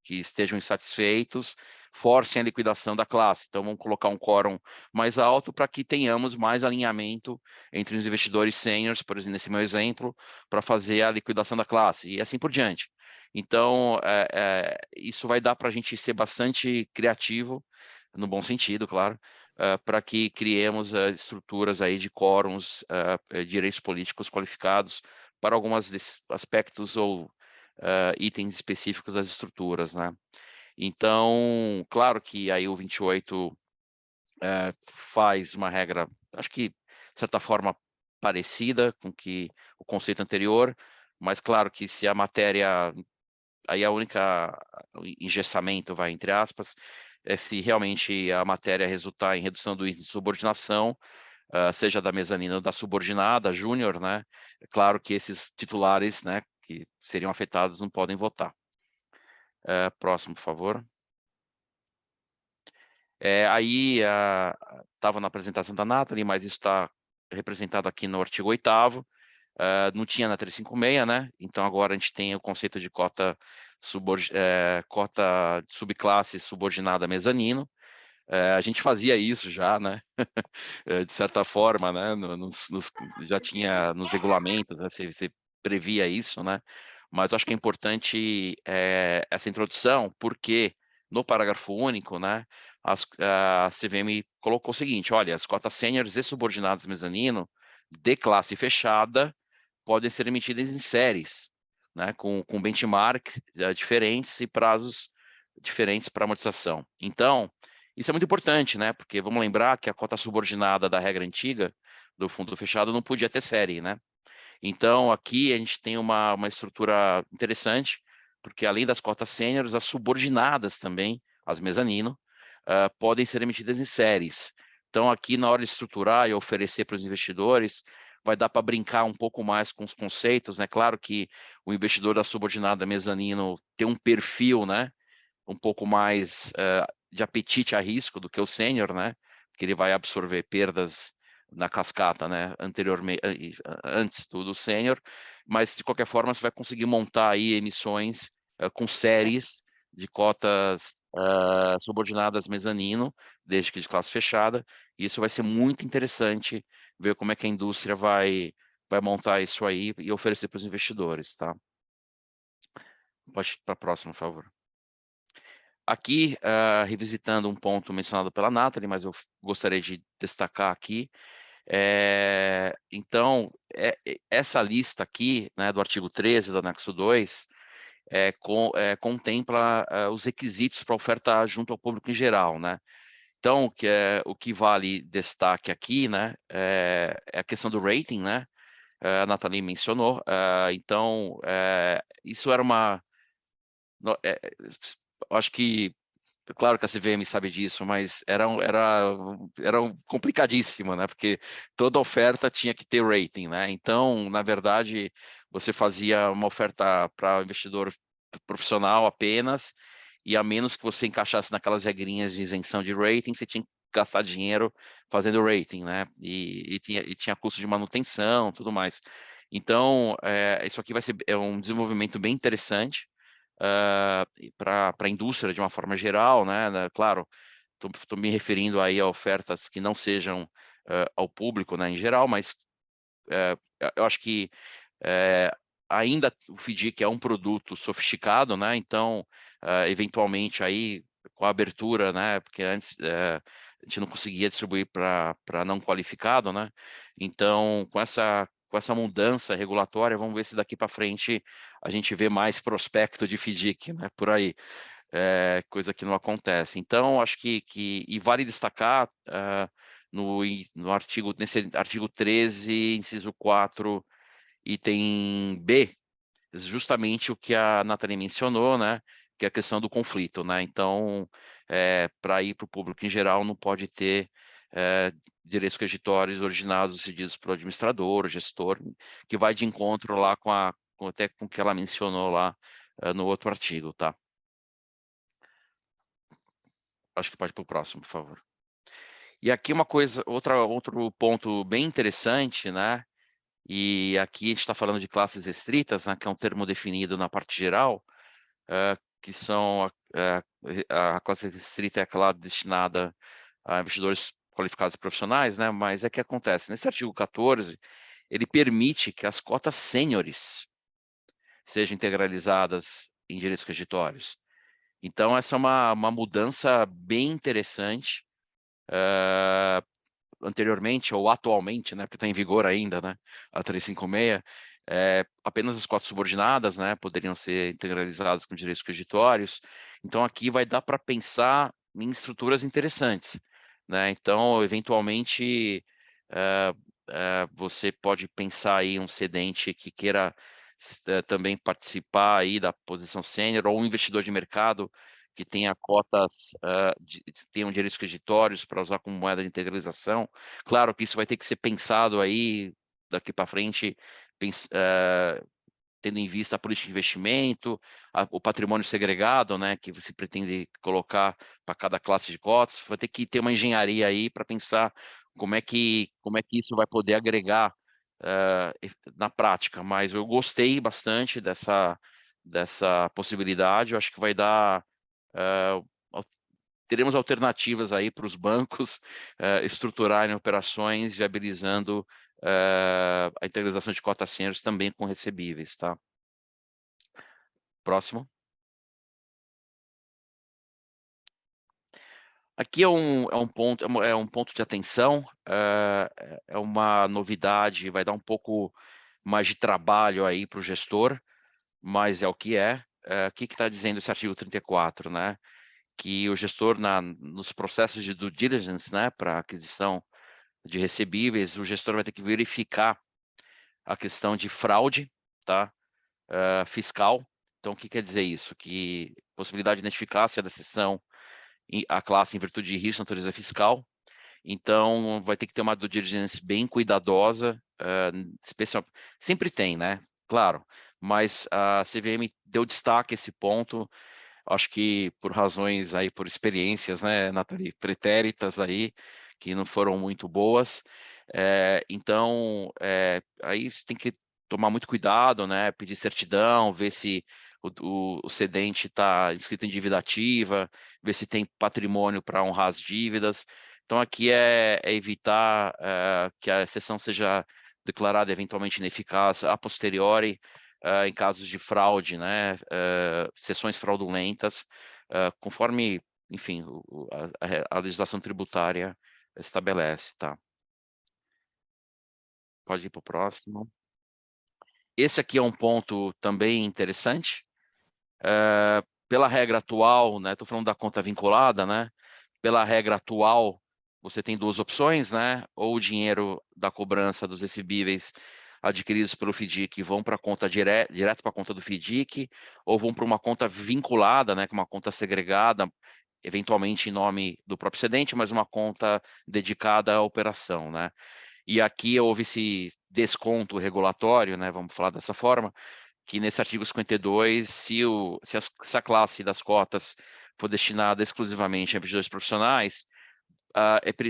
que estejam insatisfeitos forcem a liquidação da classe. Então vamos colocar um quórum mais alto para que tenhamos mais alinhamento entre os investidores sêniores, por exemplo, nesse meu exemplo, para fazer a liquidação da classe e assim por diante. Então, isso vai dar para a gente ser bastante criativo, no bom sentido, claro, para que criemos estruturas aí de quórums, direitos políticos qualificados para alguns aspectos ou itens específicos das estruturas, né? Então, claro que aí o 28 faz uma regra, acho que, de certa forma, parecida com o conceito anterior, mas claro que se a matéria, aí a única engessamento, vai, entre aspas, se realmente a matéria resultar em redução do índice de subordinação, seja da mezanina ou da subordinada, júnior, né? É claro que esses titulares, né, que seriam afetados não podem votar. Próximo, por favor. Aí estava na apresentação da Nathalie, mas isso está representado aqui no artigo 8º, não tinha na 356, né? Então agora a gente tem o conceito de cota de subclasse subordinada mezanino. A gente fazia isso já, né? De certa forma, né? Já tinha nos regulamentos, né? Você previa isso, né? Mas acho que é importante essa introdução, porque no parágrafo único, né? A CVM colocou o seguinte: olha, as cotas sêniores e subordinadas mezanino de classe fechada podem ser emitidas em séries, né? Com benchmark diferentes e prazos diferentes para amortização. Então, isso é muito importante, né? Porque vamos lembrar que a cota subordinada da regra antiga do fundo fechado não podia ter série, né? Então, aqui a gente tem uma estrutura interessante, porque além das cotas sêniores, as subordinadas também, as mezanino, podem ser emitidas em séries. Então, aqui na hora de estruturar e oferecer para os investidores, vai dar para brincar um pouco mais com os conceitos, né? Claro que o investidor da subordinada mezanino tem um perfil, né? Um pouco mais de apetite a risco do que o sênior, né? Que ele vai absorver perdas na cascata, né? Anteriormente, antes do sênior, mas de qualquer forma você vai conseguir montar aí emissões com séries de cotas subordinadas mezanino, desde que de classe fechada. E isso vai ser muito interessante ver como é que a indústria vai montar isso aí e oferecer para os investidores, tá? Pode ir para a próxima, por favor. Aqui, revisitando um ponto mencionado pela Nathalie, mas eu gostaria de destacar aqui. Então, essa lista aqui, né, do artigo 13 do anexo 2, contempla os requisitos para oferta junto ao público em geral, né? Então, o que vale destaque aqui, né, é a questão do rating, né? A Nathalie mencionou. Então, isso era uma... acho que claro que a CVM sabe disso, mas era complicadíssimo, né? Porque toda oferta tinha que ter rating, né? Então, na verdade, você fazia uma oferta para investidor profissional apenas, e a menos que você encaixasse naquelas regrinhas de isenção de rating, você tinha que gastar dinheiro fazendo rating, né? E tinha custo de manutenção, tudo mais. Então, isso aqui vai ser um desenvolvimento bem interessante para a indústria de uma forma geral, né? Claro, estou me referindo aí a ofertas que não sejam ao público, né, em geral, mas eu acho que ainda o FDIC é um produto sofisticado, né? Então, eventualmente aí com a abertura, né? Porque antes a gente não conseguia distribuir para não qualificado, né? Então, com essa mudança regulatória, vamos ver se daqui para frente a gente vê mais prospecto de FDIC, né? Por aí, coisa que não acontece. Então, acho que e vale destacar nesse artigo 13, inciso 4, item B, justamente o que a Nathalie mencionou, né? Que é a questão do conflito, né? Então, para ir para o público em geral, não pode ter direitos creditórios originados ou cedidos pelo administrador, gestor, que vai de encontro lá até com o que ela mencionou lá no outro artigo, tá? Acho que pode ir para o próximo, por favor. E aqui uma coisa, outro ponto bem interessante, né? E aqui a gente está falando de classes restritas, né, que é um termo definido na parte geral, que são a classe restrita é aquela destinada a investidores qualificados profissionais, né? Mas que acontece, nesse artigo 14, ele permite que as cotas sêniores sejam integralizadas em direitos creditórios. Então, essa é uma mudança bem interessante, anteriormente ou atualmente, né, porque está em vigor ainda, né, a 356, apenas as cotas subordinadas, né, poderiam ser integralizadas com direitos creditórios. Então, aqui vai dar para pensar em estruturas interessantes, né? Então, eventualmente, você pode pensar aí um cedente que queira também participar aí da posição sênior, ou um investidor de mercado que tenha cotas, tenham direitos creditórios para usar como moeda de integralização. Claro que isso vai ter que ser pensado aí daqui para frente, tendo em vista a política de investimento, o patrimônio segregado, né, que se pretende colocar para cada classe de cotas. Vai ter que ter uma engenharia aí para pensar como é que isso vai poder agregar na prática. Mas eu gostei bastante dessa possibilidade. Eu acho que vai dar teremos alternativas aí para os bancos estruturarem operações, viabilizando a integralização de cotas sêniores também com recebíveis, tá? Próximo. Aqui é um ponto de atenção, é uma novidade, vai dar um pouco mais de trabalho aí para o gestor, mas é o que é. O que está dizendo esse artigo 34, né? Que o gestor, nos processos de due diligence, né, para aquisição de recebíveis, o gestor vai ter que verificar a questão de fraude, tá? Fiscal. Então, o que quer dizer isso? Que possibilidade de identificar se a decisão, a classe em virtude de risco de natureza fiscal. Então, vai ter que ter uma due diligence bem cuidadosa, especial. Sempre tem, né? Claro, mas a CVM deu destaque a esse ponto, acho que por razões aí, por experiências, né, Nathalie, pretéritas aí, que não foram muito boas. Então, aí você tem que tomar muito cuidado, né, pedir certidão, ver se o cedente está inscrito em dívida ativa, ver se tem patrimônio para honrar as dívidas. Então, aqui é evitar que a exceção seja declarada eventualmente ineficaz a posteriori, em casos de fraude, né, sessões fraudulentas, conforme, enfim, a legislação tributária estabelece, tá? Pode ir para o próximo. Esse aqui é um ponto também interessante. Pela regra atual, né, estou falando da conta vinculada, né? Pela regra atual, você tem duas opções, né? Ou o dinheiro da cobrança dos recebíveis adquiridos pelo FDIC vão para a conta direto para a conta do FDIC, ou vão para uma conta vinculada, né? Com uma conta segregada, eventualmente em nome do próprio cedente, mas uma conta dedicada à operação, né? E aqui houve esse desconto regulatório, né? Vamos falar dessa forma, que nesse artigo 52, se a classe das cotas for destinada exclusivamente a investidores profissionais,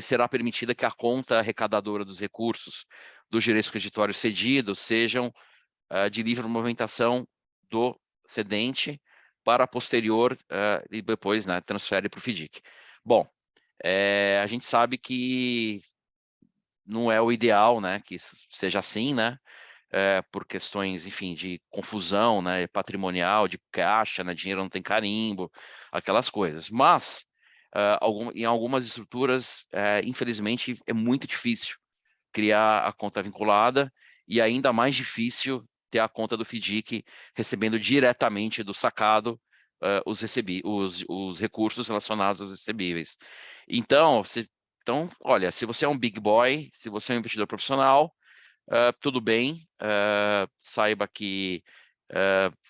será permitida que a conta arrecadadora dos recursos dos direitos creditórios cedidos sejam de livre movimentação do cedente para posterior e depois, né, transfere para o FDIC. Bom, a gente sabe que não é o ideal, né, que seja assim, né, por questões, enfim, de confusão, né, patrimonial, de caixa, né, dinheiro não tem carimbo, aquelas coisas. Mas, em algumas estruturas, infelizmente, é muito difícil criar a conta vinculada e ainda mais difícil ter a conta do FDIC recebendo diretamente do sacado os recursos relacionados aos recebíveis. Então, olha, se você é um big boy, se você é um investidor profissional, tudo bem, saiba que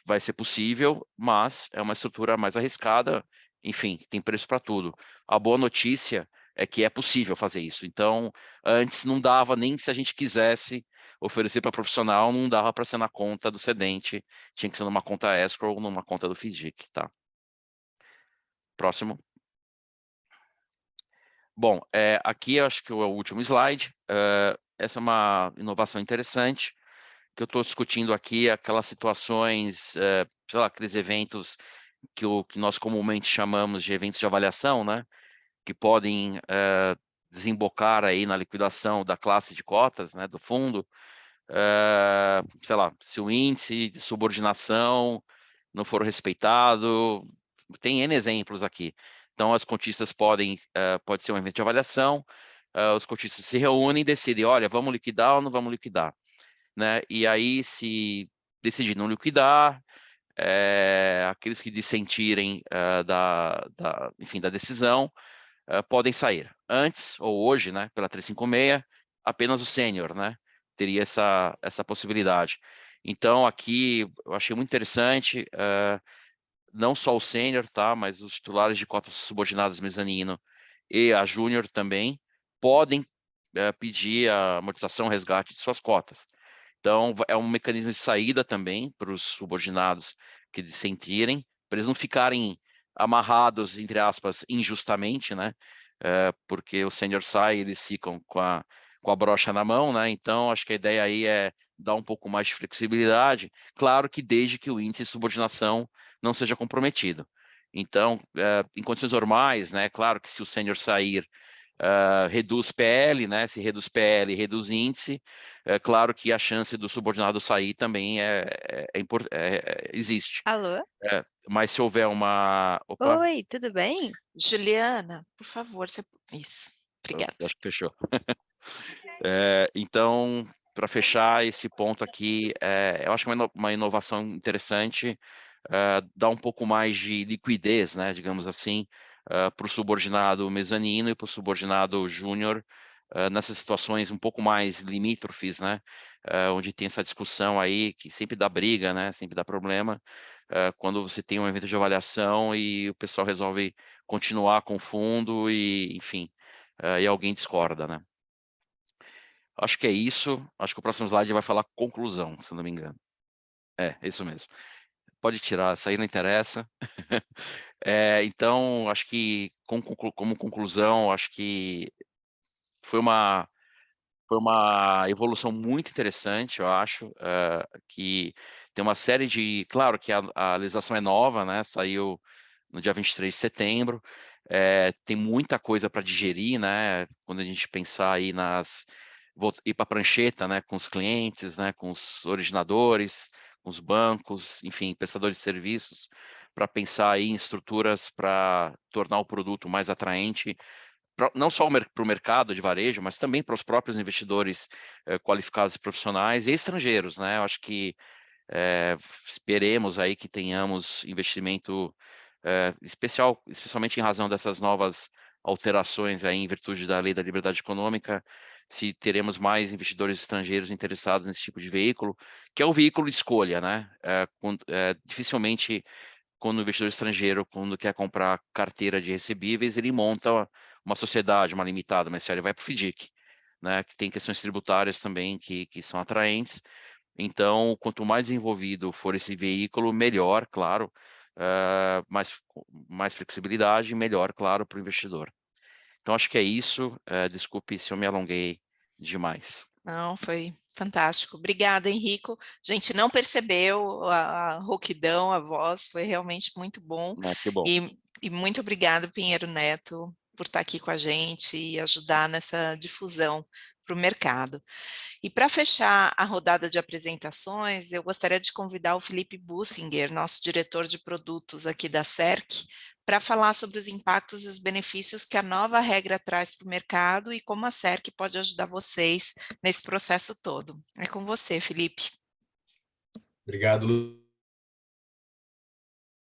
vai ser possível, mas é uma estrutura mais arriscada, enfim, tem preço para tudo. A boa notícia é que é possível fazer isso. Então, antes não dava, nem se a gente quisesse oferecer para profissional, não dava para ser na conta do cedente, tinha que ser numa conta escrow ou numa conta do FDIC, tá? Próximo. Bom, aqui eu acho que é o último slide. Essa é uma inovação interessante, que eu estou discutindo aqui, aquelas situações, sei lá, aqueles eventos que nós comumente chamamos de eventos de avaliação, né? Que podem desembocar aí na liquidação da classe de cotas, né? Do fundo. Sei lá, se o índice de subordinação não for respeitado, tem N exemplos aqui. Então, as cotistas pode ser um evento de avaliação, os cotistas se reúnem e decidem, olha, vamos liquidar ou não vamos liquidar, né? E aí, se decidir não liquidar, aqueles que dissentirem enfim, da decisão podem sair. Antes, ou hoje, né, pela 356, apenas o sênior, né, teria essa possibilidade. Então, aqui, eu achei muito interessante, não só o sênior, tá, mas os titulares de cotas subordinadas mezanino e a júnior também podem pedir a amortização, resgate de suas cotas. Então, é um mecanismo de saída também para os subordinados que dissentirem, para eles não ficarem amarrados, entre aspas, injustamente, né? Porque o sênior sai, eles ficam com a brocha na mão, né? Então, acho que a ideia aí é dar um pouco mais de flexibilidade, claro que desde que o índice de subordinação não seja comprometido. Então, em condições normais, né? Claro que se o sênior sair, reduz PL, né? Se reduz PL, reduz índice. É claro que a chance do subordinado sair também existe. Alô? Mas se houver uma... Opa, Oi, tudo bem? Juliana, por favor, isso. Obrigada. acho que fechou. Então, para fechar esse ponto aqui, eu acho que uma inovação interessante, dá um pouco mais de liquidez, né, digamos assim, para o subordinado mezanino e para o subordinado júnior, nessas situações um pouco mais limítrofes, né? Onde tem essa discussão aí que sempre dá briga, né? Sempre dá problema. Quando você tem um evento de avaliação e o pessoal resolve continuar com o fundo e, enfim, e alguém discorda, né? Acho que é isso. Acho que o próximo slide vai falar conclusão, se não me engano. É isso mesmo. Pode tirar, isso aí não interessa. Então, acho que como conclusão, acho que foi uma evolução muito interessante, eu acho, que tem uma série de... Claro que a legislação é nova, né? Saiu no dia 23 de setembro, tem muita coisa para digerir, né? Quando a gente pensar aí ir para a prancheta, né? Com os clientes, né? Com os originadores, com os bancos, enfim, prestadores de serviços, para pensar aí em estruturas para tornar o produto mais atraente, não só para o mercado de varejo, mas também para os próprios investidores qualificados e profissionais e estrangeiros, né? Eu acho que esperemos aí que tenhamos investimento especialmente em razão dessas novas alterações aí em virtude da Lei da Liberdade Econômica, se teremos mais investidores estrangeiros interessados nesse tipo de veículo, que é o veículo de escolha, né? Dificilmente quando o investidor estrangeiro, quando quer comprar carteira de recebíveis, ele monta uma sociedade, uma limitada, mas se ele vai para o FDIC, né, que tem questões tributárias também que são atraentes. Então, quanto mais envolvido for esse veículo, melhor, claro, mais flexibilidade, melhor, claro, para o investidor. Então, acho que é isso. Desculpe se eu me alonguei demais. Não, foi fantástico. Obrigada, Henrico. A gente não percebeu a rouquidão, a voz, foi realmente muito bom. Que bom. E muito obrigado, Pinheiro Neto, por estar aqui com a gente e ajudar nessa difusão para o mercado. E para fechar a rodada de apresentações, eu gostaria de convidar o Felipe Bussinger, nosso diretor de produtos aqui da SERC, para falar sobre os impactos e os benefícios que a nova regra traz para o mercado e como a SERC pode ajudar vocês nesse processo todo. É com você, Felipe. Obrigado, Lu.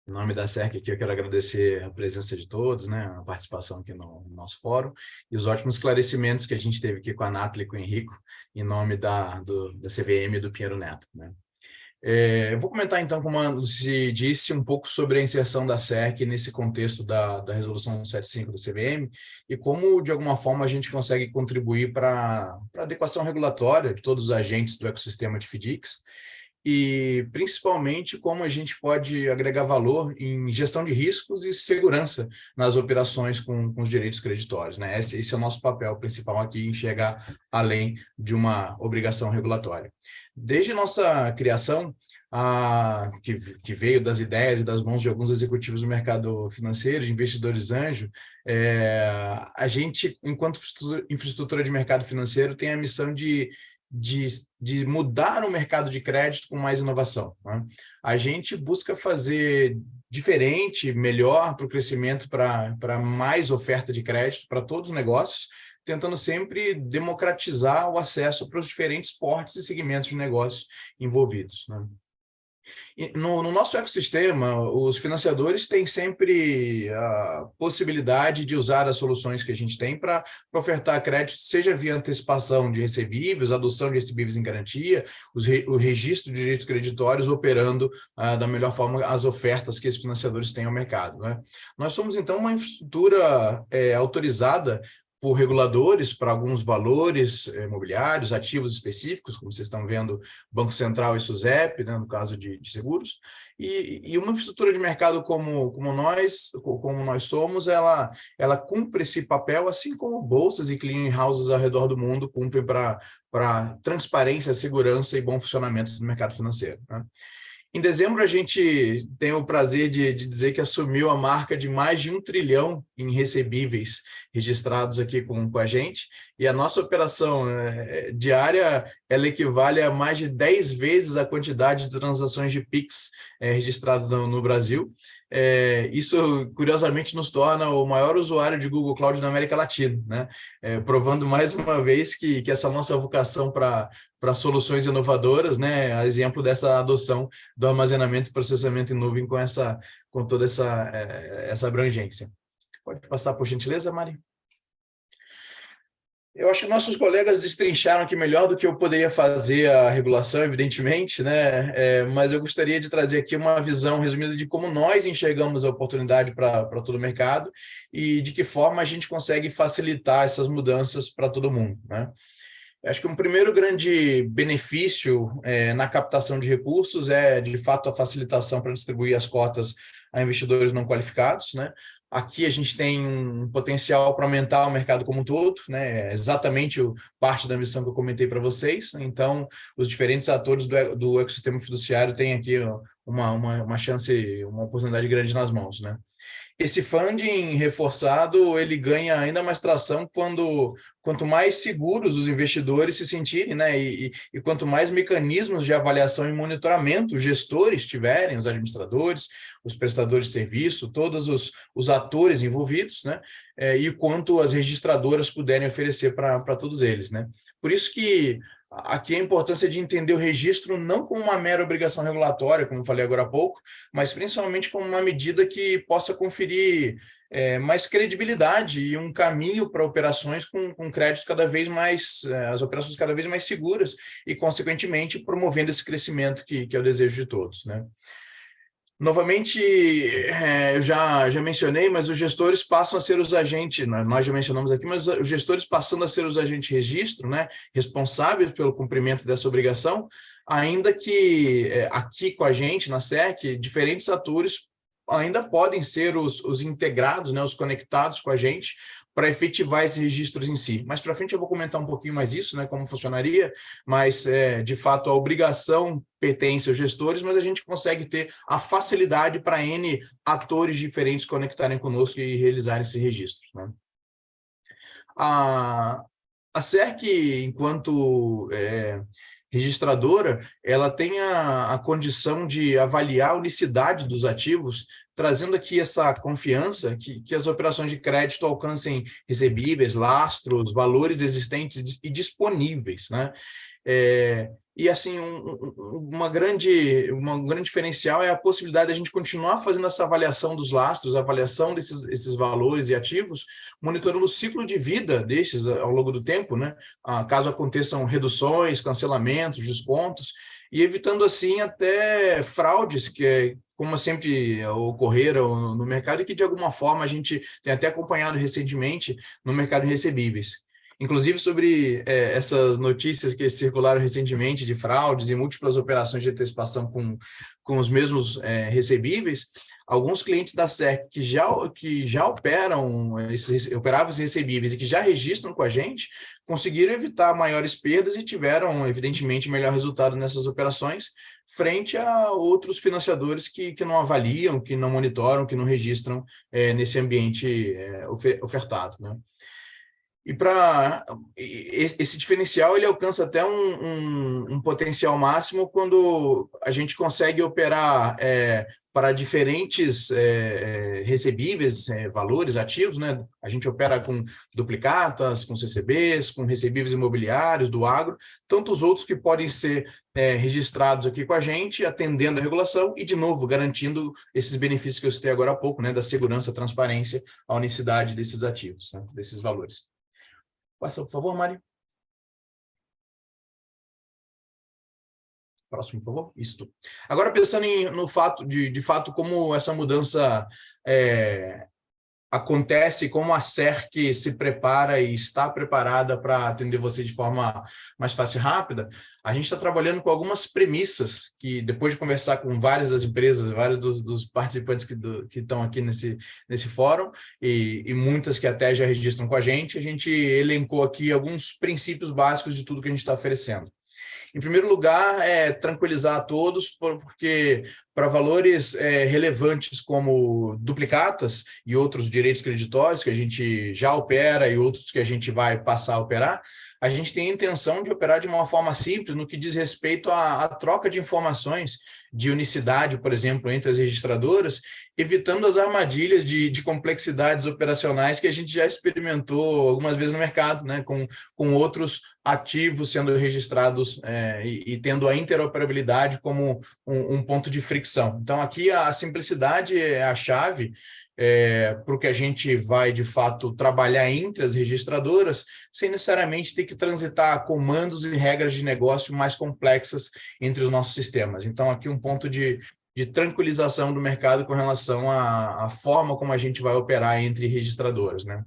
Em nome da SERC aqui, eu quero agradecer a presença de todos, né, a participação aqui no nosso fórum e os ótimos esclarecimentos que a gente teve aqui com a Nathalie e com o Henrico, em nome da CVM e do Pinheiro Neto, né. Eu vou comentar, então, como se disse, um pouco sobre a inserção da SERC nesse contexto da Resolução 175 da CVM e como, de alguma forma, a gente consegue contribuir para a adequação regulatória de todos os agentes do ecossistema de FDICs e, principalmente, como a gente pode agregar valor em gestão de riscos e segurança nas operações com os direitos creditórios, né? Esse é o nosso papel principal aqui, enxergar além de uma obrigação regulatória. Desde nossa criação, que veio das ideias e das mãos de alguns executivos do mercado financeiro, de investidores anjo, a gente, enquanto infraestrutura de mercado financeiro, tem a missão de mudar o mercado de crédito com mais inovação, né? A gente busca fazer diferente, melhor para o crescimento, para mais oferta de crédito para todos os negócios, tentando sempre democratizar o acesso para os diferentes portes e segmentos de negócios envolvidos, né? E no nosso ecossistema, os financiadores têm sempre a possibilidade de usar as soluções que a gente tem para ofertar crédito, seja via antecipação de recebíveis, adoção de recebíveis em garantia, o registro de direitos creditórios, operando da melhor forma as ofertas que esses financiadores têm ao mercado, né? Nós somos, então, uma infraestrutura autorizada por reguladores para alguns valores imobiliários, ativos específicos, como vocês estão vendo, Banco Central e SUSEP, né, no caso de seguros, e uma infraestrutura de mercado como nós somos, ela cumpre esse papel, assim como bolsas e clearing houses ao redor do mundo cumprem para transparência, segurança e bom funcionamento do mercado financeiro, né? Em dezembro, a gente tem o prazer de dizer que assumiu a marca de mais de 1 trilhão em recebíveis registrados aqui com a gente, e a nossa operação diária, ela equivale a mais de 10 vezes a quantidade de transações de Pix registradas no Brasil. Isso, curiosamente, nos torna o maior usuário de Google Cloud da América Latina, né? Provando mais uma vez que essa nossa vocação para soluções inovadoras, né, a exemplo dessa adoção do armazenamento e processamento em nuvem com toda essa abrangência. Pode passar, por gentileza, Mari? Eu acho que nossos colegas destrincharam aqui melhor do que eu poderia fazer a regulação, evidentemente, né? Mas eu gostaria de trazer aqui uma visão resumida de como nós enxergamos a oportunidade para todo o mercado e de que forma a gente consegue facilitar essas mudanças para todo mundo, né? Eu acho que um primeiro grande benefício na captação de recursos é, de fato, a facilitação para distribuir as cotas a investidores não qualificados, né? Aqui a gente tem um potencial para aumentar o mercado como um todo, né? É exatamente parte da missão que eu comentei para vocês. Então, os diferentes atores do ecossistema fiduciário têm aqui uma chance, uma oportunidade grande nas mãos, né? Esse funding reforçado, ele ganha ainda mais tração quanto mais seguros os investidores se sentirem, né? E quanto mais mecanismos de avaliação e monitoramento os gestores tiverem, os administradores, os prestadores de serviço, todos os atores envolvidos, né? E quanto as registradoras puderem oferecer para todos eles, né? Por isso que aqui a importância de entender o registro não como uma mera obrigação regulatória, como falei agora há pouco, mas principalmente como uma medida que possa conferir mais credibilidade e um caminho para operações com créditos cada vez mais, as operações cada vez mais seguras e, consequentemente, promovendo esse crescimento que é o desejo de todos, né? Novamente, eu já mencionei, mas os gestores passam a ser os agentes, nós já mencionamos aqui, mas os gestores passando a ser os agentes de registro, né, responsáveis pelo cumprimento dessa obrigação, ainda que aqui com a gente, na SEC, diferentes atores ainda podem ser os integrados, né, os conectados com a gente, para efetivar esses registros em si. Mais para frente eu vou comentar um pouquinho mais isso, né, como funcionaria, mas, de fato, a obrigação pertence aos gestores, mas a gente consegue ter a facilidade para N atores diferentes conectarem conosco e realizarem esse registro, né? A SERC, enquanto registradora, ela tem a condição de avaliar a unicidade dos ativos, trazendo aqui essa confiança que as operações de crédito alcancem recebíveis, lastros, valores existentes e disponíveis, né? E, assim, um grande diferencial é a possibilidade de a gente continuar fazendo essa avaliação dos lastros, a avaliação desses valores e ativos, monitorando o ciclo de vida desses ao longo do tempo, né? Caso aconteçam reduções, cancelamentos, descontos, e evitando, assim, até fraudes como sempre ocorreram no mercado e que, de alguma forma, a gente tem até acompanhado recentemente no mercado de recebíveis. Inclusive, sobre essas notícias que circularam recentemente de fraudes e múltiplas operações de antecipação com os mesmos recebíveis, alguns clientes da SERC que já operavam esses recebíveis e que já registram com a gente, conseguiram evitar maiores perdas e tiveram, evidentemente, melhor resultado nessas operações, frente a outros financiadores que não avaliam, que não monitoram, que não registram nesse ambiente ofertado, né? E para esse diferencial, ele alcança até um potencial máximo quando a gente consegue operar para diferentes recebíveis, valores ativos, né? A gente opera com duplicatas, com CCBs, com recebíveis imobiliários do agro, tantos outros que podem ser registrados aqui com a gente, atendendo a regulação e, de novo, garantindo esses benefícios que eu citei agora há pouco, né? Da segurança, transparência, a unicidade desses ativos, né? Desses valores. Passa, por favor, Mari. Próximo, por favor. Isso. Agora, pensando no fato, de fato, como essa mudança acontece, como a SERC se prepara e está preparada para atender você de forma mais fácil e rápida, a gente está trabalhando com algumas premissas que, depois de conversar com várias das empresas, vários dos participantes que estão aqui nesse fórum, e muitas que até já registram com a gente elencou aqui alguns princípios básicos de tudo que a gente está oferecendo. Em primeiro lugar, tranquilizar a todos, porque para valores relevantes como duplicatas e outros direitos creditórios que a gente já opera e outros que a gente vai passar a operar, a gente tem a intenção de operar de uma forma simples no que diz respeito à troca de informações de unicidade, por exemplo, entre as registradoras evitando as armadilhas de complexidades operacionais que a gente já experimentou algumas vezes no mercado, né, com outros ativos sendo registrados e tendo a interoperabilidade como um ponto de fricção. Então, aqui a simplicidade é a chave para o que a gente vai, de fato, trabalhar entre as registradoras, sem necessariamente ter que transitar comandos e regras de negócio mais complexas entre os nossos sistemas. Então, aqui um ponto de tranquilização do mercado com relação à forma como a gente vai operar entre registradoras, né?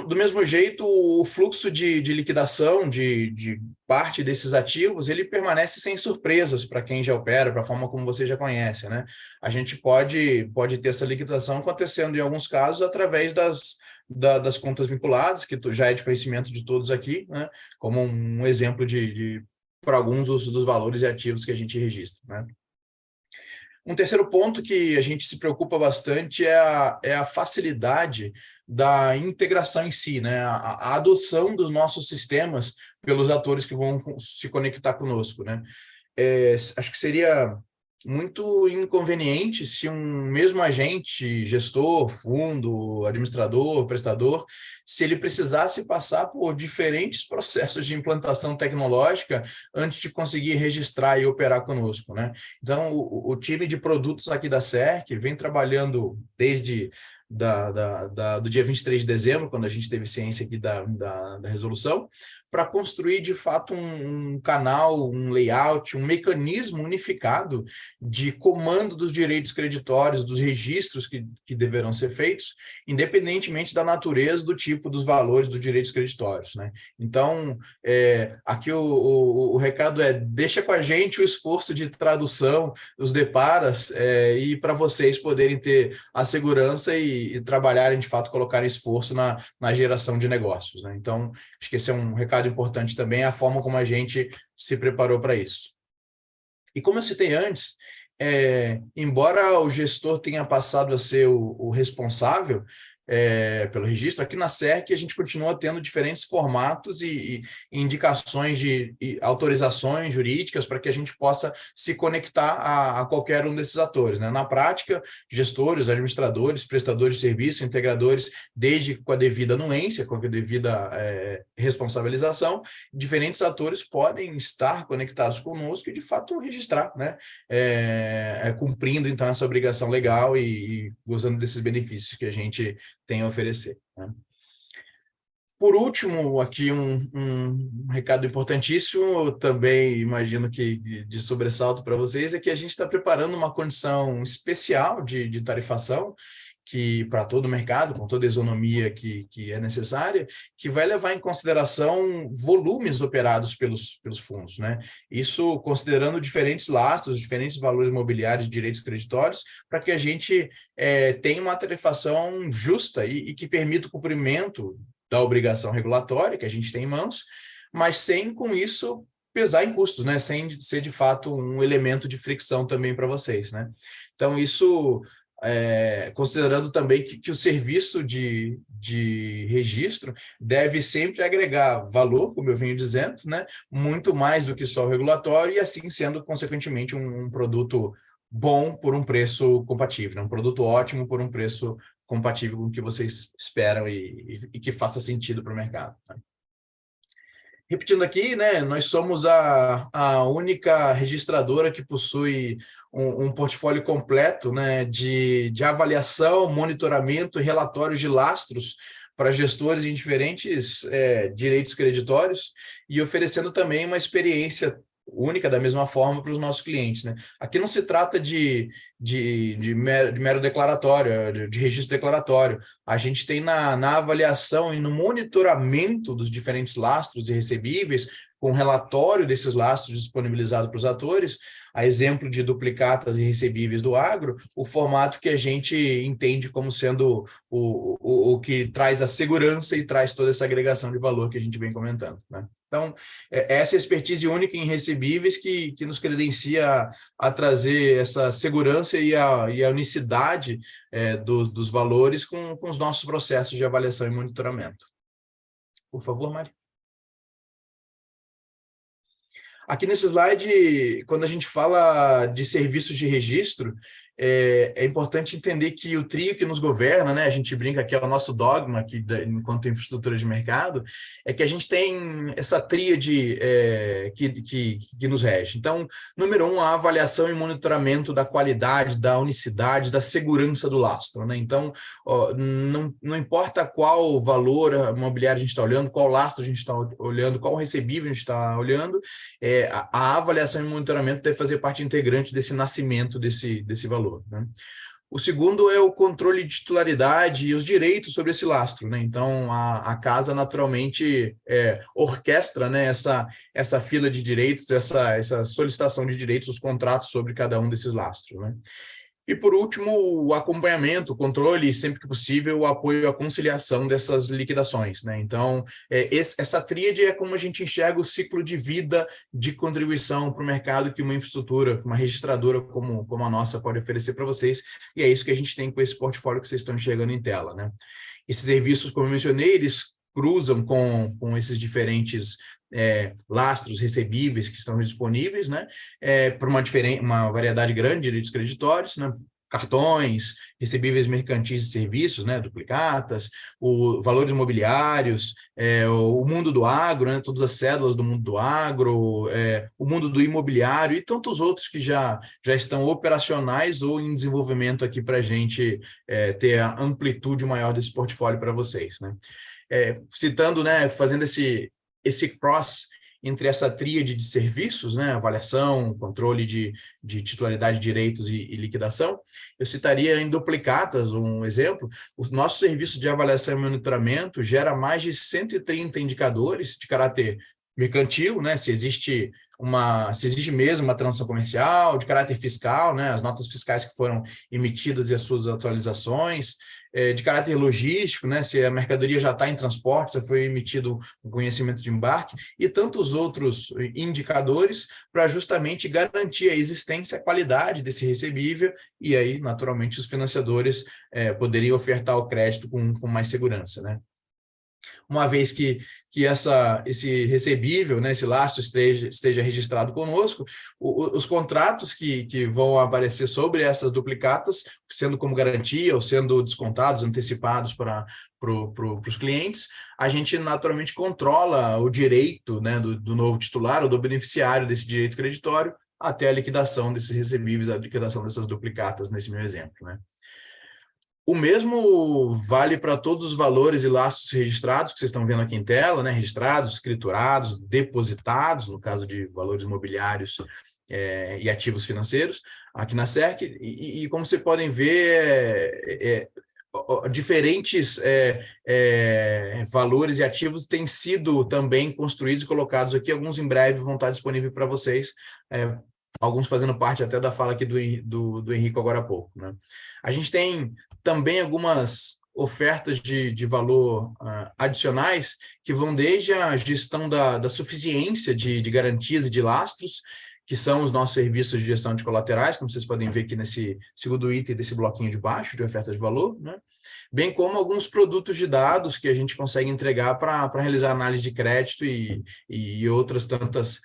Do mesmo jeito, o fluxo de liquidação de parte desses ativos, ele permanece sem surpresas para quem já opera, para a forma como você já conhece, né? A gente pode ter essa liquidação acontecendo, em alguns casos, através das contas vinculadas, que já é de conhecimento de todos aqui, né? Como um exemplo para alguns dos valores e ativos que a gente registra, né? Um terceiro ponto que a gente se preocupa bastante é a facilidade da integração em si, né? A adoção dos nossos sistemas pelos atores que vão se conectar conosco, né? Acho que seria muito inconveniente se um mesmo agente, gestor, fundo, administrador, prestador, se ele precisasse passar por diferentes processos de implantação tecnológica antes de conseguir registrar e operar conosco, né? Então, o time de produtos aqui da SERC vem trabalhando desde do dia 23 de dezembro, quando a gente teve ciência aqui da resolução, para construir, de fato, um canal, um layout, um mecanismo unificado de comando dos direitos creditórios, dos registros que deverão ser feitos, independentemente da natureza, do tipo, dos valores dos direitos creditórios, né? Então, aqui o recado deixa com a gente o esforço de tradução, os deparas, e para vocês poderem ter a segurança e trabalharem, de fato, colocarem esforço na geração de negócios, né? Então, acho que esse é um recado importante também, a forma como a gente se preparou para isso. E como eu citei antes, embora o gestor tenha passado a ser o responsável pelo registro, aqui na SERC a gente continua tendo diferentes formatos e indicações e autorizações jurídicas para que a gente possa se conectar a qualquer um desses atores, né? Na prática, gestores, administradores, prestadores de serviço, integradores, desde com a devida anuência, com a devida responsabilização, diferentes atores podem estar conectados conosco e, de fato, registrar, né? Cumprindo, então, essa obrigação legal e gozando desses benefícios que a gente tem a oferecer, né? Por último, aqui um recado importantíssimo, eu também imagino que de sobressalto para vocês, é que a gente está preparando uma condição especial de tarifação, que para todo o mercado, com toda a isonomia que é necessária, que vai levar em consideração volumes operados pelos fundos, né? Isso considerando diferentes lastros, diferentes valores imobiliários, direitos creditórios, para que a gente tenha uma tarifação justa e que permita o cumprimento da obrigação regulatória que a gente tem em mãos, mas sem, com isso, pesar em custos, né? Sem ser, de fato, um elemento de fricção também para vocês, né? Então, isso... considerando também que o serviço de registro deve sempre agregar valor, como eu venho dizendo, né? Muito mais do que só o regulatório, e assim sendo, consequentemente, um produto bom por um preço compatível, né? Um produto ótimo por um preço compatível com o que vocês esperam e que faça sentido para o mercado, né? Repetindo aqui, né, nós somos a única registradora que possui um portfólio completo, né, de avaliação, monitoramento e relatórios de lastros para gestores em diferentes direitos creditórios, e oferecendo também uma experiência única da mesma forma para os nossos clientes, né? Aqui não se trata de mero declaratório, de registro declaratório. A gente tem na avaliação e no monitoramento dos diferentes lastros e recebíveis, com relatório desses lastros disponibilizado para os atores, a exemplo de duplicatas e recebíveis do agro, o formato que a gente entende como sendo o que traz a segurança e traz toda essa agregação de valor que a gente vem comentando, né? Então, essa expertise única em recebíveis que nos credencia a trazer essa segurança e a unicidade dos valores com os nossos processos de avaliação e monitoramento. Por favor, Mari. Aqui nesse slide, quando a gente fala de serviços de registro, é importante entender que o trio que nos governa, né, a gente brinca que é o nosso dogma aqui enquanto infraestrutura de mercado, é que a gente tem essa tríade que nos rege. Então, número 1, a avaliação e monitoramento da qualidade, da unicidade, da segurança do lastro, né? Então, não importa qual valor imobiliário a gente está olhando, qual lastro a gente está olhando, qual recebível a gente está olhando, a avaliação e monitoramento deve fazer parte integrante desse nascimento desse valor, né? O segundo é o controle de titularidade e os direitos sobre esse lastro, né? Então, a casa naturalmente orquestra, né, essa fila de direitos, essa solicitação de direitos, os contratos sobre cada um desses lastros, né? E, por último, o acompanhamento, o controle e, sempre que possível, o apoio à conciliação dessas liquidações, né? Então, essa tríade é como a gente enxerga o ciclo de vida de contribuição para o mercado que uma infraestrutura, uma registradora como a nossa pode oferecer para vocês, e é isso que a gente tem com esse portfólio que vocês estão enxergando em tela, né? Esses serviços, como eu mencionei, eles cruzam com esses diferentes lastros recebíveis que estão disponíveis, né, para uma variedade grande de direitos creditórios, né, cartões, recebíveis mercantis e serviços, né, duplicatas, valores imobiliários, o mundo do agro, né, todas as cédulas do mundo do agro, o mundo do imobiliário e tantos outros que já estão operacionais ou em desenvolvimento aqui para a gente ter a amplitude maior desse portfólio para vocês, né. Citando, né, fazendo esse cross entre essa tríade de serviços, né, avaliação, controle de titularidade, direitos e liquidação, eu citaria em duplicatas um exemplo. O nosso serviço de avaliação e monitoramento gera mais de 130 indicadores de caráter mercantil, né, se existe mesmo uma transação comercial, de caráter fiscal, né, as notas fiscais que foram emitidas e as suas atualizações, de caráter logístico, né, se a mercadoria já está em transporte, se foi emitido um conhecimento de embarque, e tantos outros indicadores para justamente garantir a existência e a qualidade desse recebível, e aí, naturalmente, os financiadores poderiam ofertar o crédito com mais segurança, né? Uma vez que esse recebível, né, esse lastro esteja registrado conosco, os contratos que vão aparecer sobre essas duplicatas, sendo como garantia ou sendo descontados, antecipados para os clientes, a gente naturalmente controla o direito, né, do novo titular ou do beneficiário desse direito creditório até a liquidação desses recebíveis, a liquidação dessas duplicatas, nesse meu exemplo, né? O mesmo vale para todos os valores e lastros registrados que vocês estão vendo aqui em tela, né? Registrados, escriturados, depositados, no caso de valores imobiliários e ativos financeiros, aqui na CERC. E como vocês podem ver, diferentes valores e ativos têm sido também construídos e colocados aqui. Alguns em breve vão estar disponíveis para vocês, alguns fazendo parte até da fala aqui do Henrico agora há pouco, né? A gente tem também algumas ofertas de valor adicionais que vão desde a gestão da suficiência de garantias e de lastros, que são os nossos serviços de gestão de colaterais, como vocês podem ver aqui nesse segundo item desse bloquinho de baixo, de oferta de valor, né? Bem como alguns produtos de dados que a gente consegue entregar para realizar análise de crédito e outras tantas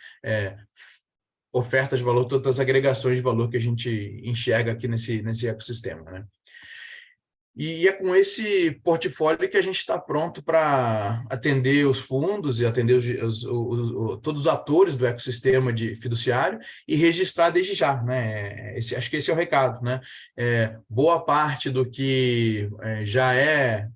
ofertas de valor, todas as agregações de valor que a gente enxerga aqui nesse ecossistema, né? E é com esse portfólio que a gente está pronto para atender os fundos e atender todos os atores do ecossistema de fiduciário e registrar desde já, né? Acho que esse é o recado, né? Boa parte do que já é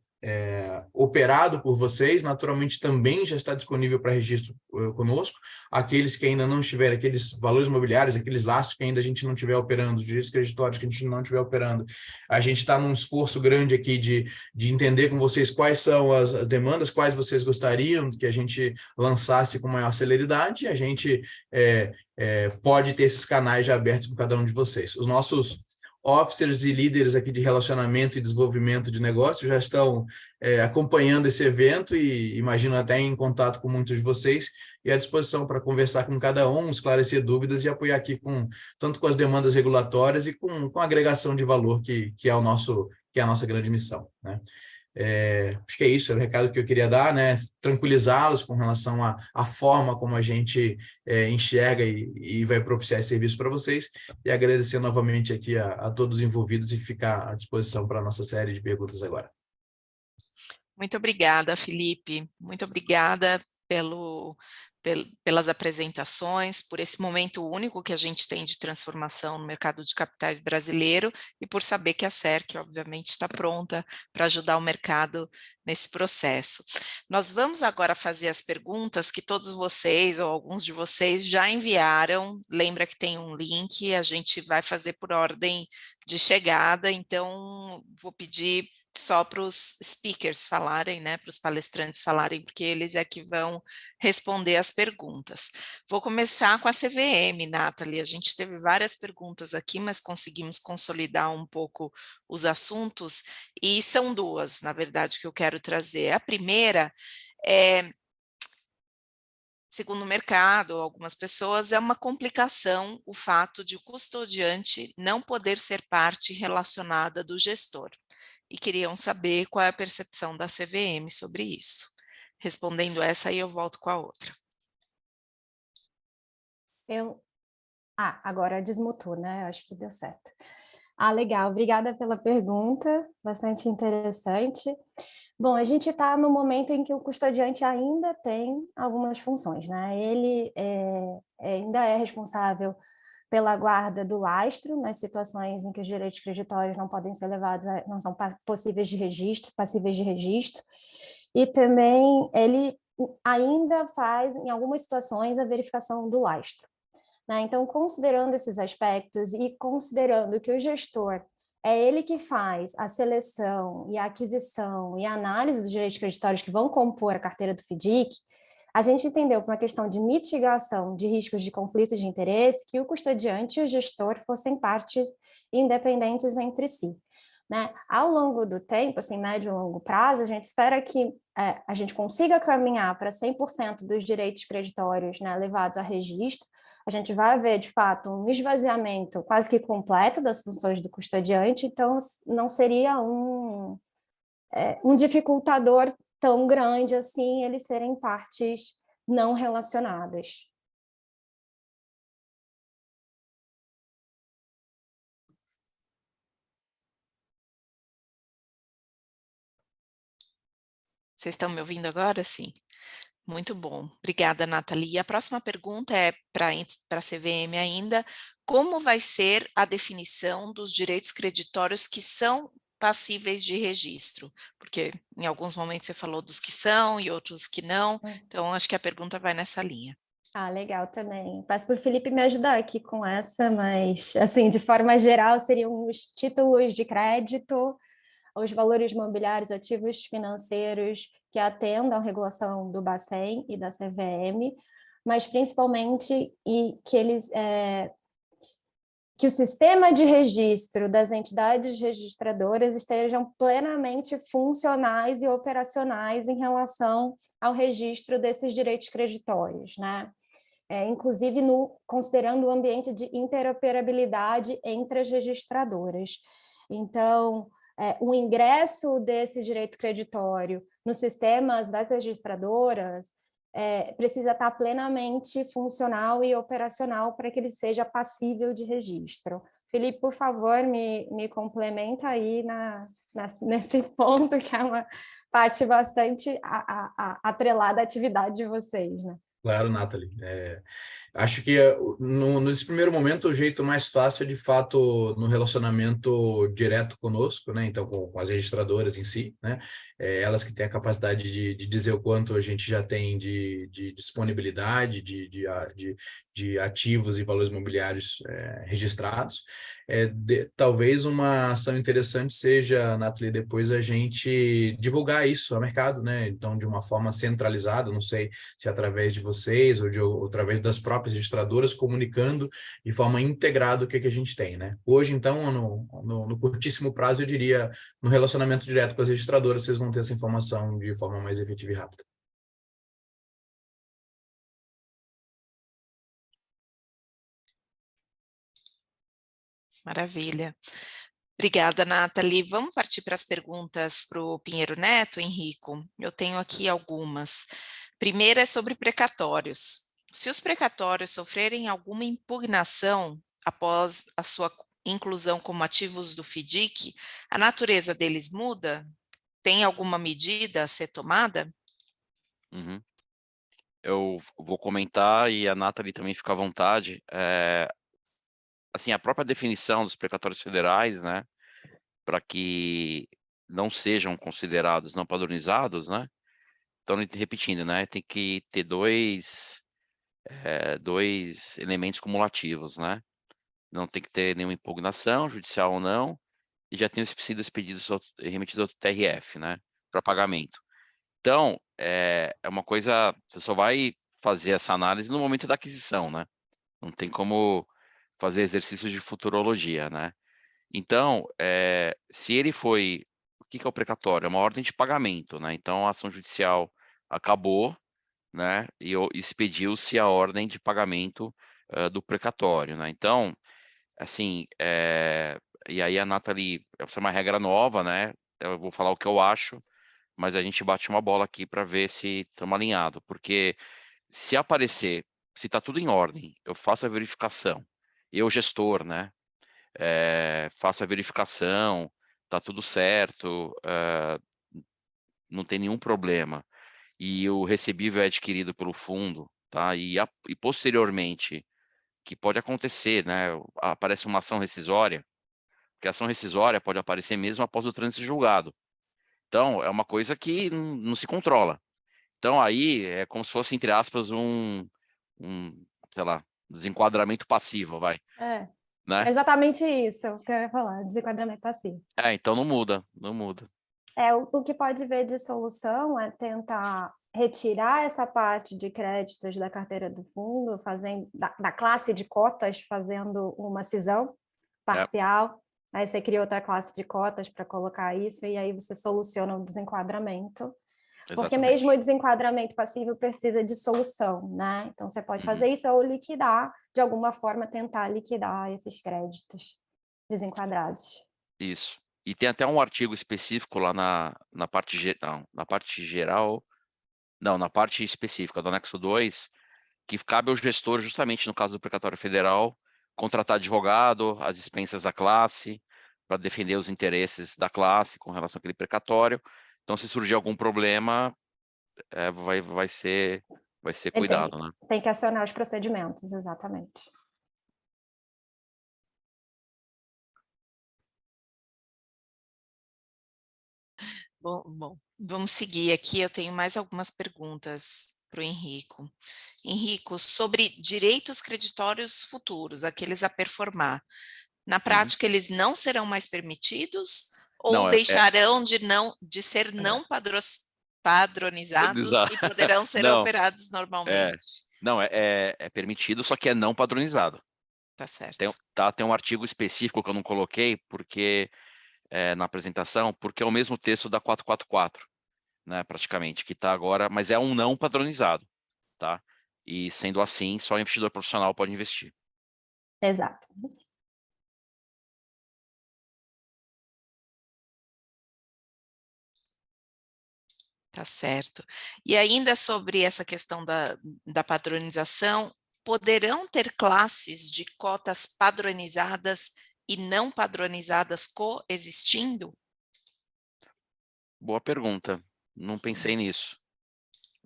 operado por vocês, naturalmente também já está disponível para registro conosco. Aqueles que ainda não estiverem, aqueles valores imobiliários, aqueles lastros que ainda a gente não estiver operando, os direitos creditórios que a gente não estiver operando, a gente está num esforço grande aqui de entender com vocês quais são as demandas, quais vocês gostariam que a gente lançasse com maior celeridade, e a gente pode ter esses canais já abertos com cada um de vocês. Os nossos officers e líderes aqui de relacionamento e desenvolvimento de negócio já estão acompanhando esse evento e imagino até em contato com muitos de vocês e à disposição para conversar com cada um, esclarecer dúvidas e apoiar aqui tanto com as demandas regulatórias e com a agregação de valor que é a nossa grande missão, né? Acho que é isso, é o recado que eu queria dar, né? Tranquilizá-los com relação à forma como a gente enxerga e vai propiciar esse serviço para vocês, e agradecer novamente aqui a todos os envolvidos e ficar à disposição para a nossa série de perguntas agora. Muito obrigada, Felipe. Muito obrigada pelas apresentações, por esse momento único que a gente tem de transformação no mercado de capitais brasileiro e por saber que a SERC, obviamente, está pronta para ajudar o mercado nesse processo. Nós vamos agora fazer as perguntas que todos vocês ou alguns de vocês já enviaram. Lembra que tem um link, a gente vai fazer por ordem de chegada, então vou pedir só para os speakers falarem, né, para os palestrantes falarem, porque eles é que vão responder as perguntas. Vou começar com a CVM, Nathalie. A gente teve várias perguntas aqui, mas conseguimos consolidar um pouco os assuntos, e são duas, na verdade, que eu quero trazer. A primeira é, segundo o mercado, algumas pessoas, é uma complicação o fato de o custodiante não poder ser parte relacionada do gestor. E queriam saber qual é a percepção da CVM sobre isso. Respondendo essa, aí eu volto com a outra. Agora desmutou, né? Acho que deu certo. Legal. Obrigada pela pergunta, bastante interessante. Bom, a gente está no momento em que o custodiante ainda tem algumas funções, né? Ele ainda é responsável pela guarda do lastro, nas situações em que os direitos creditórios não podem ser levados, não são passíveis de registro, e também ele ainda faz, em algumas situações, a verificação do lastro. Né? Então, considerando esses aspectos e considerando que o gestor é ele que faz a seleção e a aquisição e a análise dos direitos creditórios que vão compor a carteira do FDIC, a gente entendeu, por uma questão de mitigação de riscos de conflitos de interesse, que o custodiante e o gestor fossem partes independentes entre si. Né? Ao longo do tempo, assim, médio e longo prazo, a gente espera que a gente consiga caminhar para 100% dos direitos creditórios, né, levados a registro. A gente vai ver, de fato, um esvaziamento quase que completo das funções do custodiante, então não seria um dificultador tão grande assim eles serem partes não relacionadas. Vocês estão me ouvindo agora? Sim. Muito bom. Obrigada, Nathalie. E a próxima pergunta é para a CVM ainda. Como vai ser a definição dos direitos creditórios que são passíveis de registro? Porque em alguns momentos você falou dos que são e outros que não. Então, acho que a pergunta vai nessa linha. Legal também. Peço para o Felipe me ajudar aqui com essa, mas, assim, de forma geral, seriam os títulos de crédito, os valores mobiliários, ativos financeiros que atendam à regulação do Bacen e da CVM, mas principalmente que o sistema de registro das entidades registradoras estejam plenamente funcionais e operacionais em relação ao registro desses direitos creditórios, né? Inclusive considerando o ambiente de interoperabilidade entre as registradoras. Então, o ingresso desse direito creditório nos sistemas das registradoras precisa estar plenamente funcional e operacional para que ele seja passível de registro. Felipe, por favor, me complementa aí nesse ponto, que é uma parte bastante atrelada à atividade de vocês, né? Claro, Nathalie. Acho que nesse primeiro momento o jeito mais fácil é, de fato, no relacionamento direto conosco, né? Então, com as registradoras em si, né? Elas que têm a capacidade de dizer o quanto a gente já tem de disponibilidade de ativos e valores imobiliários registrados. Talvez uma ação interessante seja, Nathalie, depois a gente divulgar isso ao mercado, né? Então, de uma forma centralizada, não sei se através de vocês ou através das próprias registradoras, comunicando de forma integrada o que a gente tem, né? Hoje, então, no curtíssimo prazo, eu diria, no relacionamento direto com as registradoras, vocês vão ter essa informação de forma mais efetiva e rápida. Maravilha. Obrigada, Nathalie. Vamos partir para as perguntas para o Pinheiro Neto, Henrico. Eu tenho aqui algumas. Primeira é sobre precatórios. Se os precatórios sofrerem alguma impugnação após a sua inclusão como ativos do FIDIC, a natureza deles muda? Tem alguma medida a ser tomada? Uhum. Eu vou comentar e a Nathalie também fica à vontade. Assim, a própria definição dos precatórios federais, né, para que não sejam considerados não padronizados, né? Então, repetindo, né, tem que ter dois elementos cumulativos, né? Não tem que ter nenhuma impugnação, judicial ou não, e já tem sido expedidos remetidos ao TRF, né, para pagamento. Então, é uma coisa, você só vai fazer essa análise no momento da aquisição, né? Não tem como fazer exercícios de futurologia, né? Então, se ele foi... O que é o precatório? É uma ordem de pagamento, né? Então, a ação judicial acabou, né? E expediu-se a ordem de pagamento do precatório, né? Então, assim, e aí a Nathalie, essa é uma regra nova, né? Eu vou falar o que eu acho, mas a gente bate uma bola aqui para ver se estamos alinhados, porque se aparecer, se está tudo em ordem, eu faço a verificação, eu gestor, né? Faço a verificação, está tudo certo, não tem nenhum problema, e o recebível é adquirido pelo fundo, tá? E posteriormente, que pode acontecer, né? Aparece uma ação rescisória, porque a ação rescisória pode aparecer mesmo após o trânsito julgado. Então, é uma coisa que não se controla. Então, aí é como se fosse, entre aspas, sei lá, desenquadramento passivo, vai. Né? Exatamente isso que eu ia falar, desenquadramento passivo. Então não muda, não muda. O que pode ver de solução é tentar retirar essa parte de créditos da carteira do fundo, fazendo da classe de cotas, fazendo uma cisão parcial. Aí você cria outra classe de cotas para colocar isso, e aí você soluciona o desenquadramento. Porque mesmo o desenquadramento passivo precisa de solução, né? Então você pode fazer isso ou liquidar, de alguma forma tentar liquidar esses créditos desenquadrados. Isso. E tem até um artigo específico lá na parte geral, não, na parte específica do anexo 2, que cabe ao gestor, justamente no caso do precatório federal, contratar advogado, as expensas da classe, para defender os interesses da classe com relação àquele precatório. Então, se surgir algum problema, vai ser cuidado, né? Tem que acionar os procedimentos, exatamente. Bom, vamos seguir aqui. Eu tenho mais algumas perguntas para o Henrico. Henrico, sobre direitos creditórios futuros, aqueles a performar. Na prática, eles não serão mais permitidos ou Não, deixarão de ser não padronizados e poderão ser operados normalmente? Não, é permitido, só que é não padronizado. Tá certo. Tem um artigo específico que eu não coloquei, porque na apresentação, porque é o mesmo texto da 444, né, praticamente, que está agora, mas é um não padronizado, tá? E sendo assim, só o investidor profissional pode investir. Exato. Tá certo. E ainda sobre essa questão da padronização, poderão ter classes de cotas padronizadas e não padronizadas coexistindo? Boa pergunta. Não pensei nisso.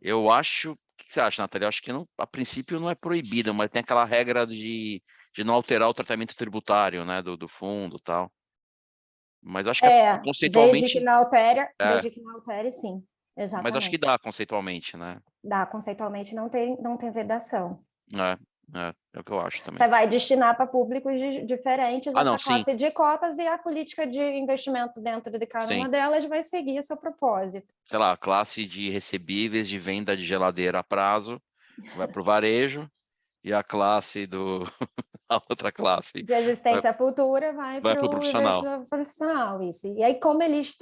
Eu acho... O que você acha, Nathalie? Eu acho que a princípio não é proibido, mas tem aquela regra de não alterar o tratamento tributário, né, do fundo e tal. Mas acho que conceitualmente... Desde que não altere, sim. Exatamente. Mas acho que dá conceitualmente, né? Dá, conceitualmente não tem vedação. É o que eu acho também. Você vai destinar para públicos diferentes essa classe sim. de cotas, e a política de investimento dentro de cada uma delas vai seguir o seu propósito. Sei lá, a classe de recebíveis de venda de geladeira a prazo vai para o varejo, e a classe a outra classe de existência futura vai para o investidor profissional, isso. E aí, como eles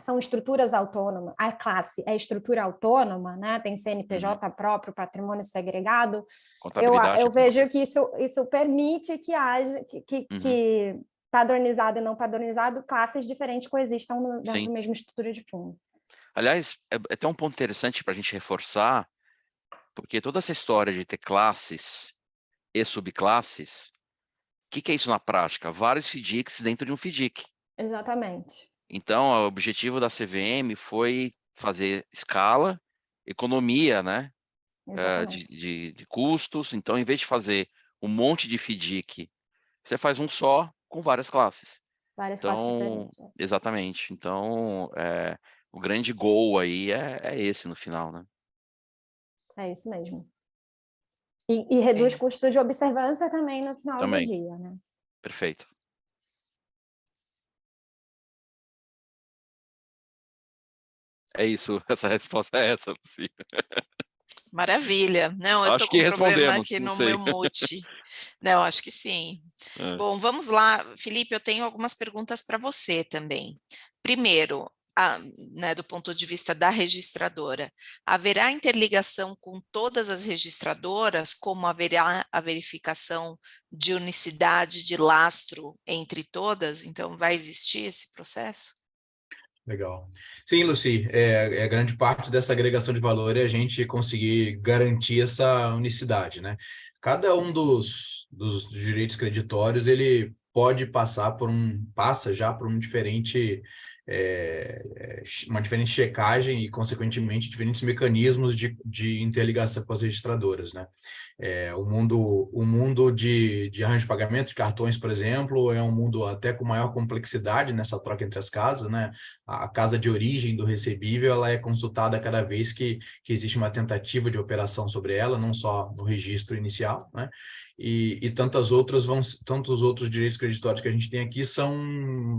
são estruturas autônomas, a classe é estrutura autônoma, né? Tem CNPJ próprio, patrimônio segregado, eu vejo que isso permite que haja, que padronizado e não padronizado, classes diferentes coexistam dentro Sim. da mesma estrutura de fundo. Aliás, é até um ponto interessante para a gente reforçar, porque toda essa história de ter classes e subclasses, o que é isso na prática? Vários FDICs dentro de um FDIC. Exatamente. Então, o objetivo da CVM foi fazer escala, economia, né, Exatamente. de custos. Então, em vez de fazer um monte de FDIC, você faz um só com várias classes. Várias classes Então, diferentes. exatamente. Então, o grande goal aí é esse no final, né? É isso mesmo. E reduz custos de observância também no final do Também. dia, né? Perfeito. É isso, essa resposta é essa, Lucy. Maravilha. Não, eu Acho estou que com um problema respondemos, aqui não no sei. meu mute. Não, acho que sim. Bom, vamos lá. Felipe, eu tenho algumas perguntas para você também. Primeiro, né, do ponto de vista da registradora, haverá interligação com todas as registradoras, como haverá a verificação de unicidade de lastro entre todas? Então, vai existir esse processo? Legal. Sim, Lucy, grande parte dessa agregação de valor é a gente conseguir garantir essa unicidade, né? Cada um dos direitos creditórios, ele passa já por um diferente, uma diferente checagem e, consequentemente, diferentes mecanismos de interligação com as registradoras, né? O mundo de arranjo de pagamento, de cartões, por exemplo, é um mundo até com maior complexidade nessa troca entre as casas, né? A casa de origem do recebível, ela é consultada cada vez que existe uma tentativa de operação sobre ela, não só no registro inicial, né? E tantos outros direitos creditórios que a gente tem aqui são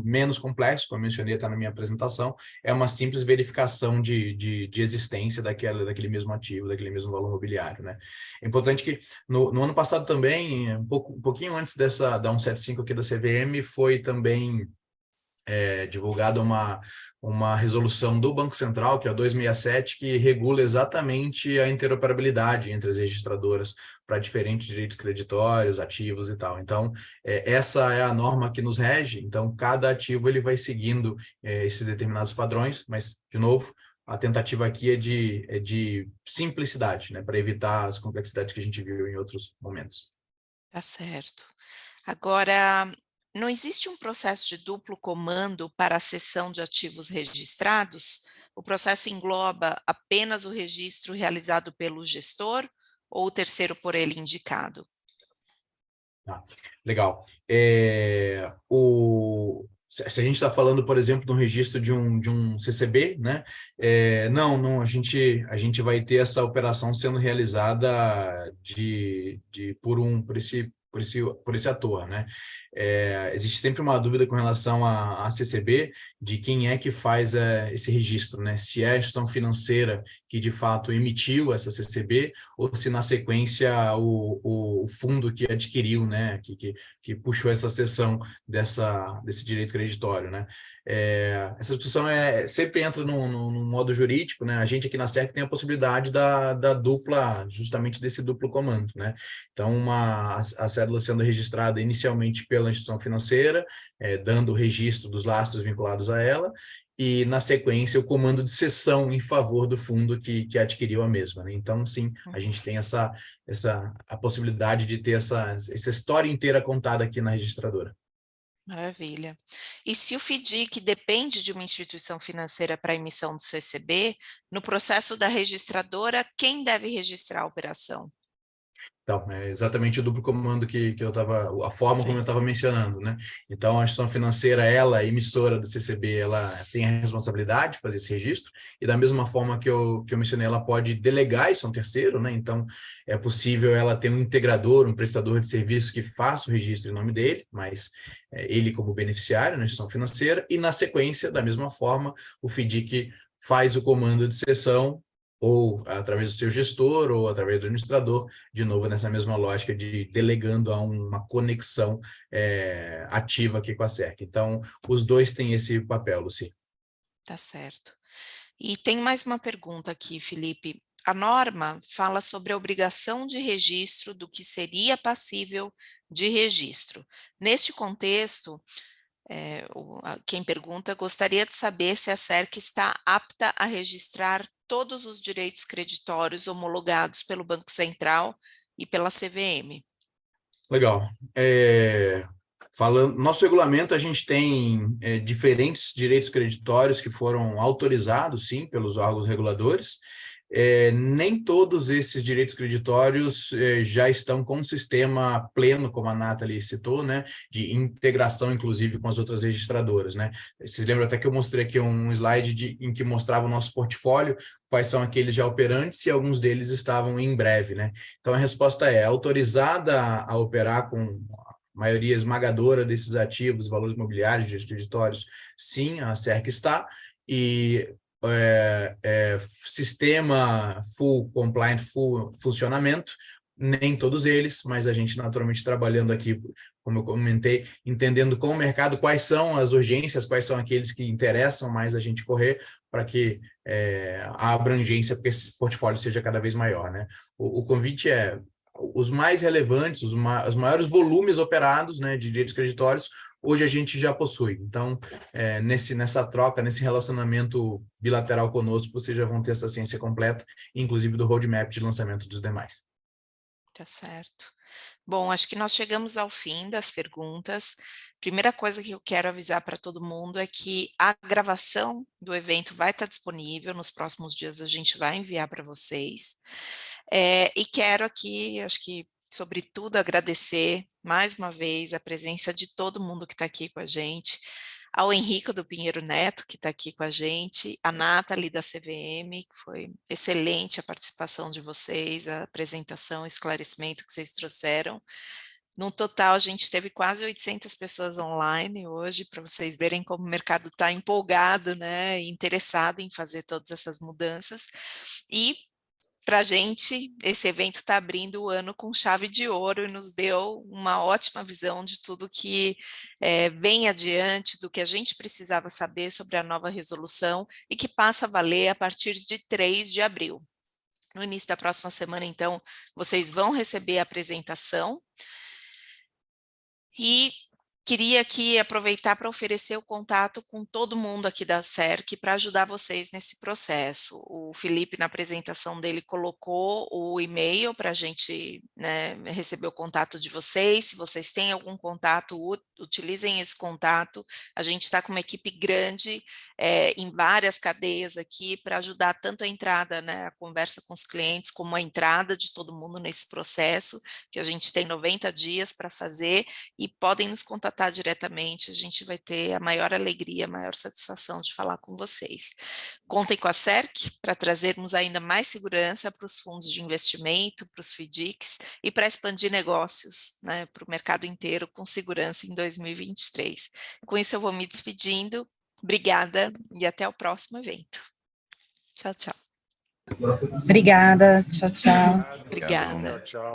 menos complexos, como eu mencionei até na minha apresentação, é uma simples verificação de existência daquele mesmo ativo, daquele mesmo valor mobiliário, né? É importante que no ano passado também, um pouquinho antes da 175 aqui da CVM, foi também divulgada uma resolução do Banco Central, que é a 267, que regula exatamente a interoperabilidade entre as registradoras para diferentes direitos creditórios, ativos e tal. Então, essa é a norma que nos rege, então cada ativo ele vai seguindo esses determinados padrões, mas, de novo, a tentativa aqui é de simplicidade, né, para evitar as complexidades que a gente viu em outros momentos. Tá certo. Agora, não existe um processo de duplo comando para a cessão de ativos registrados? O processo engloba apenas o registro realizado pelo gestor ou o terceiro por ele indicado? Legal. Se a gente está falando, por exemplo, de um registro de um CCB, né? Não, a gente vai ter essa operação sendo realizada por esse ator, né? Existe sempre uma dúvida com relação a CCB, de quem é que faz esse registro, né? Se é a instituição financeira que de fato emitiu essa CCB, ou se na sequência o fundo que adquiriu, né? Que puxou essa cessão desse direito creditório, né? Essa discussão sempre entra num modo jurídico, né? A gente aqui na SERC tem a possibilidade da dupla, justamente desse duplo comando, né? Então, a cédula sendo registrada inicialmente pela instituição financeira, dando o registro dos lastros vinculados a ela, e, na sequência, o comando de cessão em favor do fundo que adquiriu a mesma, né? Então, sim, a gente tem a possibilidade de ter essa história inteira contada aqui na registradora. Maravilha. E se o FDIC depende de uma instituição financeira para a emissão do CCB, no processo da registradora, quem deve registrar a operação? Então, é exatamente o duplo comando que eu estava, a forma como eu estava mencionando, né? Então, a instituição financeira, ela, emissora do CCB, ela tem a responsabilidade de fazer esse registro, e da mesma forma que eu mencionei, ela pode delegar isso a um terceiro, né? Então, é possível ela ter um integrador, um prestador de serviço que faça o registro em nome dele, mas ele como beneficiário na instituição financeira, e na sequência, da mesma forma, o FDIC faz o comando de cessão, ou através do seu gestor, ou através do administrador, de novo nessa mesma lógica de delegando a uma conexão ativa aqui com a SERC. Então, os dois têm esse papel, Lucy. Tá certo. E tem mais uma pergunta aqui, Felipe. A norma fala sobre a obrigação de registro do que seria passível de registro. Neste contexto, quem pergunta gostaria de saber se a SERC está apta a registrar todos os direitos creditórios homologados pelo Banco Central e pela CVM. Legal. Nosso regulamento, a gente tem diferentes direitos creditórios que foram autorizados, sim, pelos órgãos reguladores. Nem todos esses direitos creditórios já estão com um sistema pleno, como a Nathalie citou, né, de integração, inclusive, com as outras registradoras, né? Vocês lembram até que eu mostrei aqui um slide em que mostrava o nosso portfólio, quais são aqueles já operantes, e alguns deles estavam em breve, né? Então, a resposta é autorizada a operar com a maioria esmagadora desses ativos, valores imobiliários, direitos creditórios, sim, a SERC está, e sistema full compliant, full funcionamento, nem todos eles, mas a gente naturalmente trabalhando aqui, como eu comentei, entendendo com o mercado quais são as urgências, quais são aqueles que interessam mais a gente correr para que a abrangência, porque esse portfólio seja cada vez maior, né? O convite é os mais relevantes, os maiores volumes operados, né, de direitos creditórios, hoje a gente já possui. Então, nessa troca, nesse relacionamento bilateral conosco, vocês já vão ter essa ciência completa, inclusive do roadmap de lançamento dos demais. Tá certo. Bom, acho que nós chegamos ao fim das perguntas. Primeira coisa que eu quero avisar para todo mundo é que a gravação do evento vai estar disponível, nos próximos dias a gente vai enviar para vocês. E quero aqui, acho que, sobretudo, agradecer mais uma vez a presença de todo mundo que está aqui com a gente, ao Henrico do Pinheiro Neto, que está aqui com a gente, a Nathalie da CVM, que foi excelente a participação de vocês, a apresentação, o esclarecimento que vocês trouxeram. No total, a gente teve quase 800 pessoas online hoje, para vocês verem como o mercado está empolgado, né, e interessado em fazer todas essas mudanças. E, para a gente, esse evento está abrindo o ano com chave de ouro e nos deu uma ótima visão de tudo que vem adiante, do que a gente precisava saber sobre a nova resolução e que passa a valer a partir de 3 de abril. No início da próxima semana, então, vocês vão receber a apresentação. E queria aqui aproveitar para oferecer o contato com todo mundo aqui da SERC para ajudar vocês nesse processo. O Felipe, na apresentação dele, colocou o e-mail para a gente, né, receber o contato de vocês. Se vocês têm algum contato, utilizem esse contato. A gente está com uma equipe grande em várias cadeias aqui para ajudar tanto a entrada, né, a conversa com os clientes, como a entrada de todo mundo nesse processo, que a gente tem 90 dias para fazer, e podem nos contatar diretamente, a gente vai ter a maior alegria, a maior satisfação de falar com vocês. Contem com a SERC para trazermos ainda mais segurança para os fundos de investimento, para os FDICs e para expandir negócios, né, para o mercado inteiro com segurança em 2023. Com isso eu vou me despedindo. Obrigada e até o próximo evento. Tchau, tchau. Obrigada. Tchau, tchau. Obrigada. Tchau, tchau.